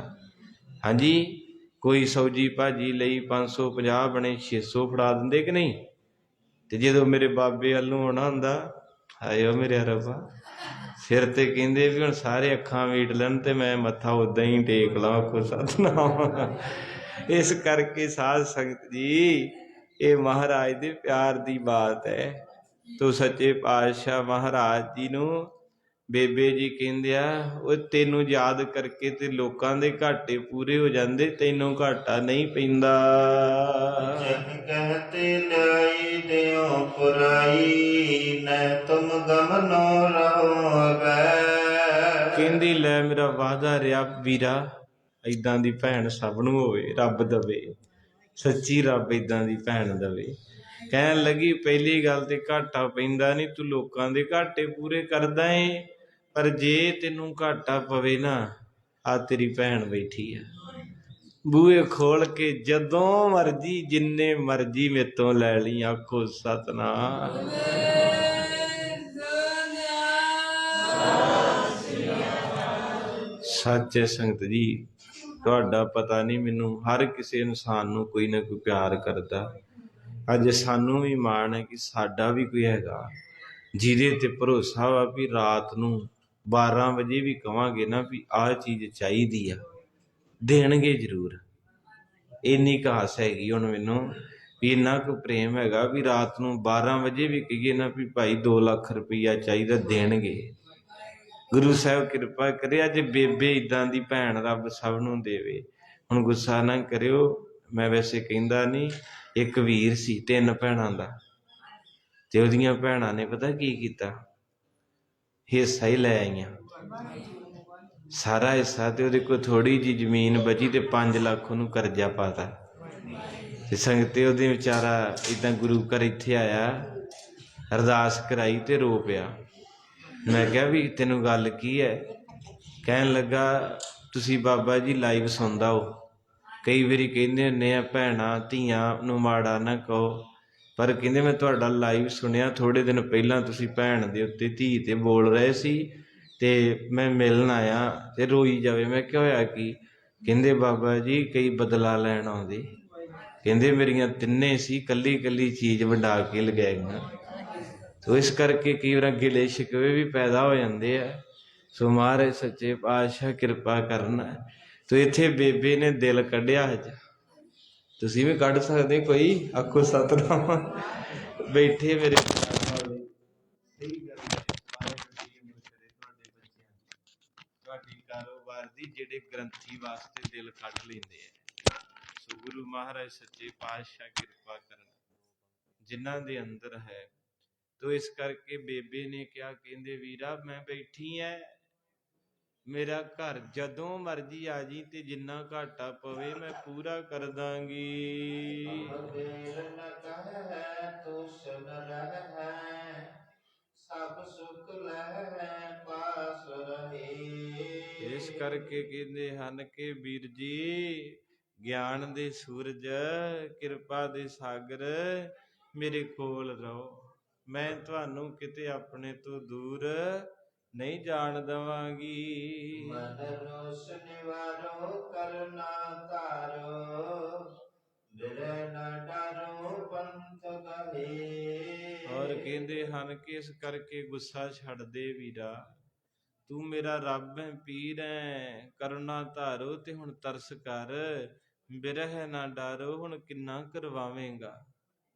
ਹਾਂਜੀ, ਕੋਈ ਸਬਜ਼ੀ ਭਾਜੀ ਲਈ 550 ਬਣੇ, 600 ਫੜਾ ਦਿੰਦੇ ਕਿ ਨਹੀਂ? ਤੇ ਜਦੋਂ ਮੇਰੇ ਬਾਬੇ ਵੱਲ ਨੂੰ ਆਉਣਾ ਹੁੰਦਾ, ਹਾਏ ਉਹ ਮੇਰੇ ਰੱਬਾ, ਸਿਰ ਤੇ ਕਹਿੰਦੇ ਵੀ ਹੁਣ ਸਾਰੇ ਅੱਖਾਂ ਮੀਟ ਲੈਣ ਤੇ ਮੈਂ ਮੱਥਾ ਉੱਦਾਂ ਹੀ ਟੇਕ ਲਾਂ। ਕੋ ਸਤਿਨਾਮ। ਇਸ ਕਰਕੇ ਸਾਧ ਸੰਗਤ ਜੀ, ਇਹ ਮਹਾਰਾਜ ਦੇ ਪਿਆਰ ਦੀ ਬਾਤ ਹੈ। ਤੋ ਸੱਚੇ ਪਾਤਸ਼ਾਹ ਮਹਾਰਾਜ ਜੀ ਨੂੰ ਬੇਬੇ ਜੀ ਕਹਿੰਦੇ ਆ, ਉਹ ਤੈਨੂੰ ਯਾਦ ਕਰਕੇ ਤੇ ਲੋਕਾਂ ਦੇ ਘਾਟੇ ਪੂਰੇ ਹੋ ਜਾਂਦੇ, ਤੈਨੂੰ ਘਾਟਾ ਨਹੀਂ ਪੈਂਦਾ। ਜਨ ਕਹਤੇ ਲਈ ਦਿਓ ਪੁਰਾਈ, ਨੈ ਤੁਮ ਗਮਨੋ ਰਹੋ ਅਬੈ। ਕਹਿੰਦੀ ਲੈ ਮੇਰਾ ਵਾਅਦਾ ਰਿਹਾ ਵੀਰਾ, ਏਦਾਂ ਦੀ ਭੈਣ ਸਭ ਨੂੰ ਹੋਵੇ, ਰੱਬ ਦਵੇ, ਸੱਚੀ ਰੱਬ ਏਦਾਂ ਦੀ ਭੈਣ ਦਵੇ। ਕਹਿਣ ਲੱਗੀ ਪਹਿਲੀ ਗੱਲ ਤੇ ਘਾਟਾ ਪੈਂਦਾ ਨਹੀਂ, ਤੂੰ ਲੋਕਾਂ ਦੇ ਘਾਟੇ ਪੂਰੇ ਕਰਦਾ ਏ, ਪਰ ਜੇ ਤੈਨੂੰ ਘਾਟਾ ਪਵੇ ਨਾ, ਆ ਤੇਰੀ ਭੈਣ ਬੈਠੀ ਆ, ਬੂਹੇ ਖੋਲ ਕੇ ਜਦੋਂ ਮਰਜੀ ਜਿੰਨੇ ਮਰਜੀ ਮੇਰੇ ਤੋਂ ਲੈ ਲਈ। ਆਖੋ ਸਤਿਨਾਮ। ਸੱਚੇ ਸੰਗਤ ਜੀ, ਤੁਹਾਡਾ ਪਤਾ ਨਹੀਂ, ਮੈਨੂੰ ਹਰ ਕਿਸੇ ਇਨਸਾਨ ਨੂੰ ਕੋਈ ਨਾ ਕੋਈ ਪਿਆਰ ਕਰਦਾ। ਅੱਜ ਸਾਨੂੰ ਵੀ ਮਾਣ ਹੈ ਕਿ ਸਾਡਾ ਵੀ ਕੋਈ ਹੈਗਾ ਜਿਹਦੇ ਤੇ ਭਰੋਸਾ ਵਾ ਵੀ ਰਾਤ ਨੂੰ 12 ਵਜੇ ਵੀ ਕਵਾਂਗੇ ਨਾ ਵੀ ਆਹ ਚੀਜ਼ ਚਾਹੀਦੀ ਆ, ਦੇਣਗੇ ਜ਼ਰੂਰ। ਇੰਨੀ ਕਾਸ ਹੈਗੀ ਹੁਣ ਮੈਨੂੰ ਵੀ ਇੰਨਾ ਕੁ ਪ੍ਰੇਮ ਹੈਗਾ ਵੀ ਰਾਤ ਨੂੰ 12 ਵਜੇ ਵੀ ਕਹੀਏ ਨਾ ਵੀ ਭਾਈ 2 ਲੱਖ ਰੁਪਈਆ ਚਾਹੀਦਾ, ਦੇਣਗੇ। ਗੁਰੂ ਸਾਹਿਬ ਕਿਰਪਾ ਕਰੇ, ਅੱਜ ਬੇਬੇ ਇੱਦਾਂ ਦੀ ਭੈਣ ਰੱਬ ਸਭ ਨੂੰ ਦੇਵੇ। ਹੁਣ ਗੁੱਸਾ ਨਾ ਕਰਿਓ, ਮੈਂ ਵੈਸੇ ਕਹਿੰਦਾ ਨਹੀਂ। ਇੱਕ ਵੀਰ ਸੀ 3 ਭੈਣਾਂ ਦਾ, ਤੇ ਉਹਦੀਆਂ ਭੈਣਾਂ ਨੇ ਪਤਾ ਕੀ ਕੀਤਾ, ਹਿੱਸਾ ਹੀ ਲੈ ਆਈਆਂ, ਸਾਰਾ ਹਿੱਸਾ। ਤੇ ਉਹਦੇ ਕੋਲ ਥੋੜੀ ਜਿਹੀ ਜ਼ਮੀਨ ਬਚੀ ਤੇ 5 ਲੱਖ ਉਹਨੂੰ ਕਰਜ਼ਾ ਪਾਤਾ। ਤੇ ਸੰਗਤੇ ਉਹਦੇ ਵਿਚਾਰਾ ਏਦਾਂ ਗੁਰੂ ਘਰ ਇੱਥੇ ਆਇਆ, ਅਰਦਾਸ ਕਰਾਈ ਤੇ ਰੋ ਪਿਆ। ਮੈਂ ਕਿਹਾ ਵੀ ਤੈਨੂੰ ਗੱਲ ਕੀ ਹੈ? ਕਹਿਣ ਲੱਗਾ ਤੁਸੀਂ ਬਾਬਾ ਜੀ ਲਾਈਵ ਸੁਣਦਾ ਹੋ, ਕਈ ਵਾਰੀ ਕਹਿੰਦੇ ਹੁੰਦੇ ਆ ਭੈਣਾਂ ਧੀਆਂ ਨੂੰ ਮਾੜਾ ਨਾ ਕਹੋ, ਪਰ ਕਹਿੰਦੇ ਮੈਂ ਤੁਹਾਡਾ ਲਾਈਵ ਸੁਣਿਆ, ਥੋੜ੍ਹੇ ਦਿਨ ਪਹਿਲਾਂ ਤੁਸੀਂ ਭੈਣ ਦੇ ਉੱਤੇ ਧੀ ਤੇ ਬੋਲ ਰਹੇ ਸੀ ਤੇ ਮੈਂ ਮਿਲਣ ਆਇਆ ਤੇ ਰੋਈ ਜਾਵੇ। ਮੈਂ ਕਿਹਾ ਹੋਇਆ ਕੀ? ਕਹਿੰਦੇ ਬਾਬਾ ਜੀ ਕਈ ਬਦਲਾ ਲੈਣ ਆਉਂਦੇ, ਕਹਿੰਦੇ ਮੇਰੀਆਂ ਤਿੰਨੇ ਸੀ, ਕੱਲੀ ਕੱਲੀ ਚੀਜ਼ ਵੰਡਾ ਕੇ ਲਗਾਈਆਂ। ਤੋ ਇਸ ਕਰਕੇ ਕਈ ਵਾਰ ਗਿਲੇ ਸ਼ਿਕਵੇ ਵੀ ਪੈਦਾ ਹੋ ਜਾਂਦੇ ਆ। ਸੋ ਮਹਾਰਾਜ ਸੱਚੇ ਪਾਤਸ਼ਾਹ ਕਿਰਪਾ ਕਰਨਾ। ਤੋ ਇੱਥੇ ਬੇਬੇ ਨੇ ਦਿਲ ਕੱਢਿਆ, ਅੱਜ ਤੁਸੀਂ ਵੀ ਕੱਢ ਸਕਦੇ ਕੋਈ, ਆਖੋ ਸਤਿਨਾਮ। ਬੈਠੇ ਮੇਰੇ ਤੁਹਾਡੀ ਕਾਰੋਬਾਰ ਦੀ ਜਿਹੜੇ ਗ੍ਰੰਥੀ ਵਾਸਤੇ ਦਿਲ ਕੱਢ ਲੈਂਦੇ ਆ। ਸੋ ਗੁਰੂ ਮਹਾਰਾਜ ਸੱਚੇ ਪਾਤਸ਼ਾਹ ਕਿਰਪਾ ਕਰਨ ਜਿਨ੍ਹਾਂ ਦੇ ਅੰਦਰ ਹੈ। ਤੋ ਇਸ ਕਰਕੇ ਬੇਬੇ ਨੇ ਕਿਹਾ, ਕਹਿੰਦੇ ਵੀਰਾ ਮੈਂ ਬੈਠੀ ਐ, ਮੇਰਾ ਘਰ ਜਦੋਂ ਮਰਜੀ ਆ ਜੀ ਤੇ ਜਿੰਨਾ ਘਾਟਾ ਪਵੇ ਮੈਂ ਪੂਰਾ ਕਰ ਦਾਂਗੀ। ਸਭ ਸੁਖ ਲਹਿ ਪਾਸ ਰਹੇ। ਇਸ ਕਰਕੇ ਕਹਿੰਦੇ ਹਨ ਕਿ ਵੀਰ ਜੀ ਗਿਆਨ ਦੇ ਸੂਰਜ, ਕਿਰਪਾ ਦੇ ਸਾਗਰ ਮੇਰੇ ਕੋਲ ਰਹੋ, ਮੈਂ ਤੁਹਾਨੂੰ ਕਿਤੇ ਆਪਣੇ ਤੋਂ ਦੂਰ ਨਹੀਂ ਜਾਣ ਦੇਵਾਂਗੀ। ਮਨ ਰੋਸ ਨਿਵਾਰੋ ਕਰਨਾ ਧਾਰੋ, ਬਿਰਹਿ ਨਾ ਡਰੋ ਪੰਥ ਗਏ। ਔਰ ਕਹਿੰਦੇ ਹਨ ਕਿ ਇਸ ਕਰਕੇ ਗੁੱਸਾ ਛੱਡ ਦੇ ਵੀਰਾ, ਤੂੰ ਮੇਰਾ ਰੱਬ ਹੈ, ਪੀਰ ਹੈ, ਕਰੁਣਾ ਧਾਰੋ ਤੇ ਹੁਣ ਤਰਸ ਕਰ, ਬਿਰਹਿ ਨਾ ਡਰੋ, ਹੁਣ ਕਿੰਨਾ ਕਰਵਾਵੇਂਗਾ।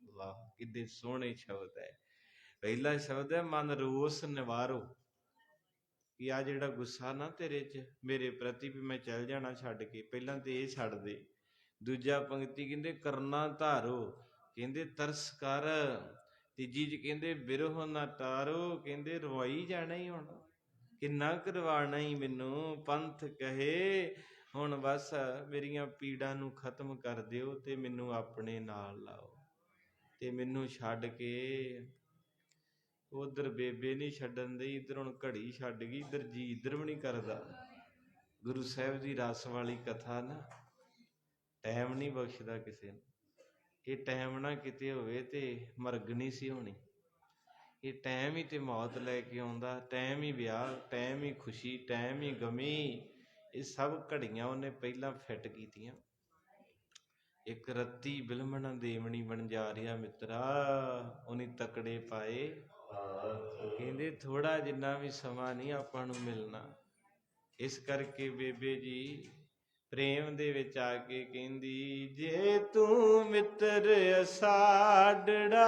ਵਾਹ ਕਿੱਡੇ ਸੋਹਣੇ ਸ਼ਬਦ ਹੈ। ਪਹਿਲਾ ਸ਼ਬਦ ਹੈ ਮਨ ਰੋਸ ਨਿਵਾਰੋ, ਕਿ ਆ ਜਿਹੜਾ ਗੁੱਸਾ ਨਾ ਤੇਰੇ 'ਚ ਮੇਰੇ ਪ੍ਰਤੀ ਵੀ ਮੈਂ ਚੱਲ ਜਾਣਾ ਛੱਡ ਕੇ, ਪਹਿਲਾਂ ਤੇ ਇਹ ਛੱਡ ਦੇ। ਦੂਜਾ ਪੰਕਤੀ ਕਹਿੰਦੇ ਕਰਨਾ ਧਾਰੋ, ਕਹਿੰਦੇ ਤਰਸ ਕਰ। ਤੀਜੀ 'ਚ ਕਹਿੰਦੇ ਬਿਰਹ ਨਾ ਟਾਰੋ, ਕਹਿੰਦੇ ਰਵਾਈ ਜਾਣਾ ਹੀ ਹੁਣ, ਕਿੰਨਾ ਕਰਵਾਣਾ ਹੀ ਮੈਨੂੰ ਪੰਥ ਕਹੇ। ਹੁਣ ਬਸ ਮੇਰੀਆਂ ਪੀੜਾਂ ਨੂੰ ਖਤਮ ਕਰ ਦਿਓ ਤੇ ਮੈਨੂੰ ਆਪਣੇ ਨਾਲ ਲਾਓ। ਤੇ ਮੈਨੂੰ ਛੱਡ ਕੇ ਉਧਰ ਬੇਬੇ ਨਹੀਂ ਛੱਡਣ ਦੀ, ਇੱਧਰ ਹੁਣ ਘੜੀ ਛੱਡ ਗਈ, ਇੱਧਰ ਜੀ ਇੱਧਰ ਵੀ ਨਹੀਂ ਕਰਦਾ। ਗੁਰੂ ਸਾਹਿਬ ਦੀ ਰਸ ਵਾਲੀ ਕਥਾ ਨਾ, ਟਾਈਮ ਨਹੀਂ ਬਖਸ਼ਦਾ ਕਿਸੇ ਨੂੰ। ਇਹ ਟਾਈਮ ਨਾ ਕਿਤੇ ਹੋਵੇ ਤੇ ਮਰਗ ਨਹੀਂ ਸੀ ਹੋਣੀ। ਇਹ ਟਾਈਮ ਹੀ ਤੇ ਮੌਤ ਲੈ ਕੇ ਆਉਂਦਾ, ਟਾਈਮ ਹੀ ਵਿਆਹ, ਟਾਈਮ ਹੀ ਖੁਸ਼ੀ, ਟਾਈਮ ਹੀ ਗਮੀ। ਇਹ ਸਭ ਘੜੀਆਂ ਉਹਨੇ ਪਹਿਲਾਂ ਫਿੱਟ ਕੀਤੀਆਂ। ਇੱਕ ਰੱਤੀ ਬਿਲਮਣਾ ਦੇਵਣੀ ਬਣ ਜਾ ਰਿਹਾ ਮਿੱਤਰਾ, ਉਹਨੇ ਤਕੜੇ ਪਾਏ। ਕਹਿੰਦੇ ਥੋੜਾ ਜਿੰਨਾ ਵੀ ਸਮਾਂ ਨਹੀਂ ਆਪਾਂ ਨੂੰ ਮਿਲਣਾ। ਇਸ ਕਰਕੇ ਬੇਬੇ ਜੀ ਪ੍ਰੇਮ ਦੇ ਵਿੱਚ ਆ ਕੇ ਕਹਿੰਦੀ, ਜੇ ਤੂੰ ਮਿੱਤਰ ਸਾਡੜਾ,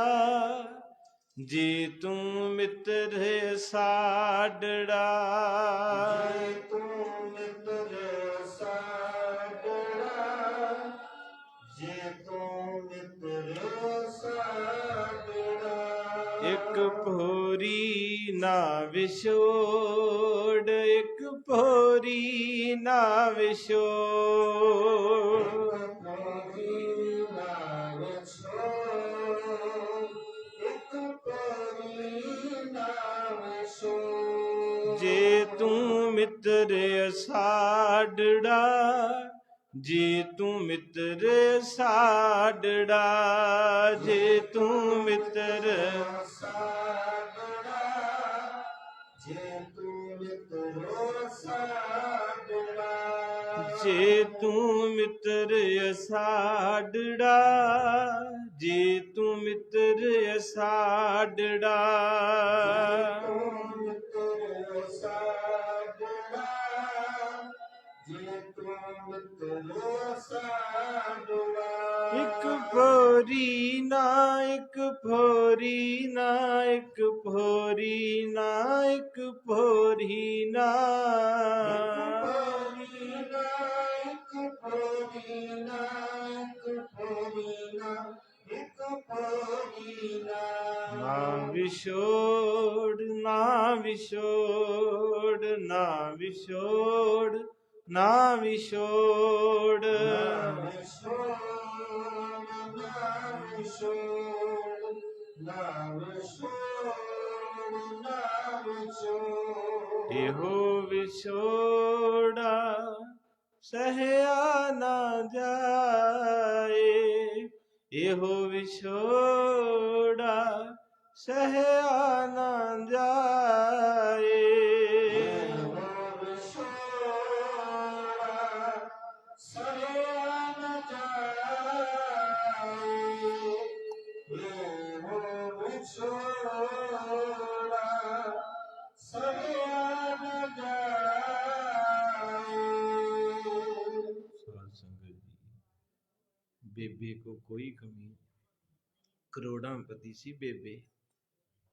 ਜੇ ਤੂੰ ਮਿੱਤਰ ਸਾਡੜਾ, ਜੇ ਤੂੰ ਮਿੱਤਰ ਸਾਡੜਾ, ਜੇ ਤੂੰ ਮਿੱਤਰ ਸਾਡੜਾ, ਇੱਕ ਭੋਰੀ ਨਾ ਵਿਛੋੜ, ਇੱਕ ਭੋਰੀ ਨਾ ਵਿਛੋੜ, ਜੇ ਤੂੰ ਮਿੱਤਰ ਸਾਡੜਾ, ਜੇ ਤੂੰ ਮਿੱਤਰ ਸਾਡੜਾ, ਜੇ ਤੂੰ ਮਿੱਤਰ ਸਾਡੜਾ, ਜੇ ਤੂੰ ਮਿੱਤਰ ਸਾਡੜਾ, ਜੇ ਤੂੰ ਮਿੱਤਰ ਸਾਡੜਾ, ਜੇ ਤੂੰ ਮਿੱਤਰ ਸਾਡੜਾ, ਇੱਕ ਭੋਰੀ ਨਾ, ਇੱਕ ਭੋਰੀ ਨਾ, ਇੱਕ ਭੋਰੀ ਨਾ, ਇੱਕ ਭੋਰੀ ਨਾ, ਇੱਕ ਭੋਰੀ ਨਾ, ਇੱਕ ਭੋਰੀ ਨਾ, ਇੱਕ ਭੋਰੀ ਨਾ, ਨਾਮ ਵਿਛੋੜ ਨਾ ਵਿਛੋੜ ਨਾ ਵਿਛੋੜ ਨਾ ਵਿਛੋੜ ਇਹੋ ਵਿਛੋੜਾ ਸਹਿਆ ਨਾ ਜਾਏ, ਇਹੋ ਵਿਛੋੜਾ ਸਹਿਆ ਨਾ ਜਾਏ। ਸਾਧ ਸੰਗਤ ਜੀ, ਬੇਬੇ ਕੋ ਕੋਈ ਕਮੀ, ਕਰੋੜਾਂ ਪਤੀ ਸੀ ਬੇਬੇ,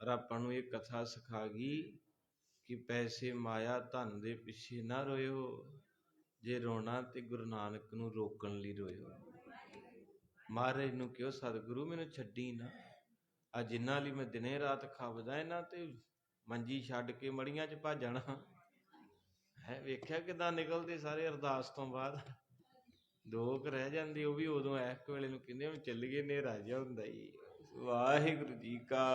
ਪਰ ਆਪਾਂ ਨੂੰ ਇਹ ਕਥਾ ਸਿਖਾ ਗਈ ਕਿ ਪੈਸੇ ਮਾਇਆ ਧਨ ਦੇ ਪਿੱਛੇ ਨਾ ਰੋਇਓ, ਜੇ ਰੋਣਾ ਤੇ ਗੁਰੂ ਨਾਨਕ ਨੂੰ ਰੋਕਣ ਲਈ ਰੋਇਓ। ਮਹਾਰਾਜ ਨੂੰ ਕਿਹਾ ਸਤਿਗੁਰੂ ਮੈਨੂੰ ਛੱਡੀ ਨਾ, ਆ ਜਿਨ੍ਹਾਂ ਲਈ ਮੈਂ ਦਿਨੇ ਰਾਤ ਖਪਦਾ ਇਹਨਾਂ ਤੇ ਮੰਜੀ ਛੱਡ ਕੇ ਮੜੀਆਂ 'ਚ ਭੱਜ ਜਾਣਾ ਹੈ। ਵੇਖਿਆ ਕਿੱਦਾਂ ਨਿਕਲਦੇ ਸਾਰੇ ਅਰਦਾਸ ਤੋਂ ਬਾਅਦ, ਦੋ ਕੁ ਰਹਿ ਜਾਂਦੇ, ਉਹ ਵੀ ਉਦੋਂ ਇਸ ਵੇਲੇ ਨੂੰ ਕਹਿੰਦੇ ਹੁਣ ਚੱਲੀਏ, ਹਨੇਰਾ ਜਿਹਾ ਹੁੰਦਾ ਹੀ। ਵਾਹਿਗੁਰੂ ਜੀ ਕਾ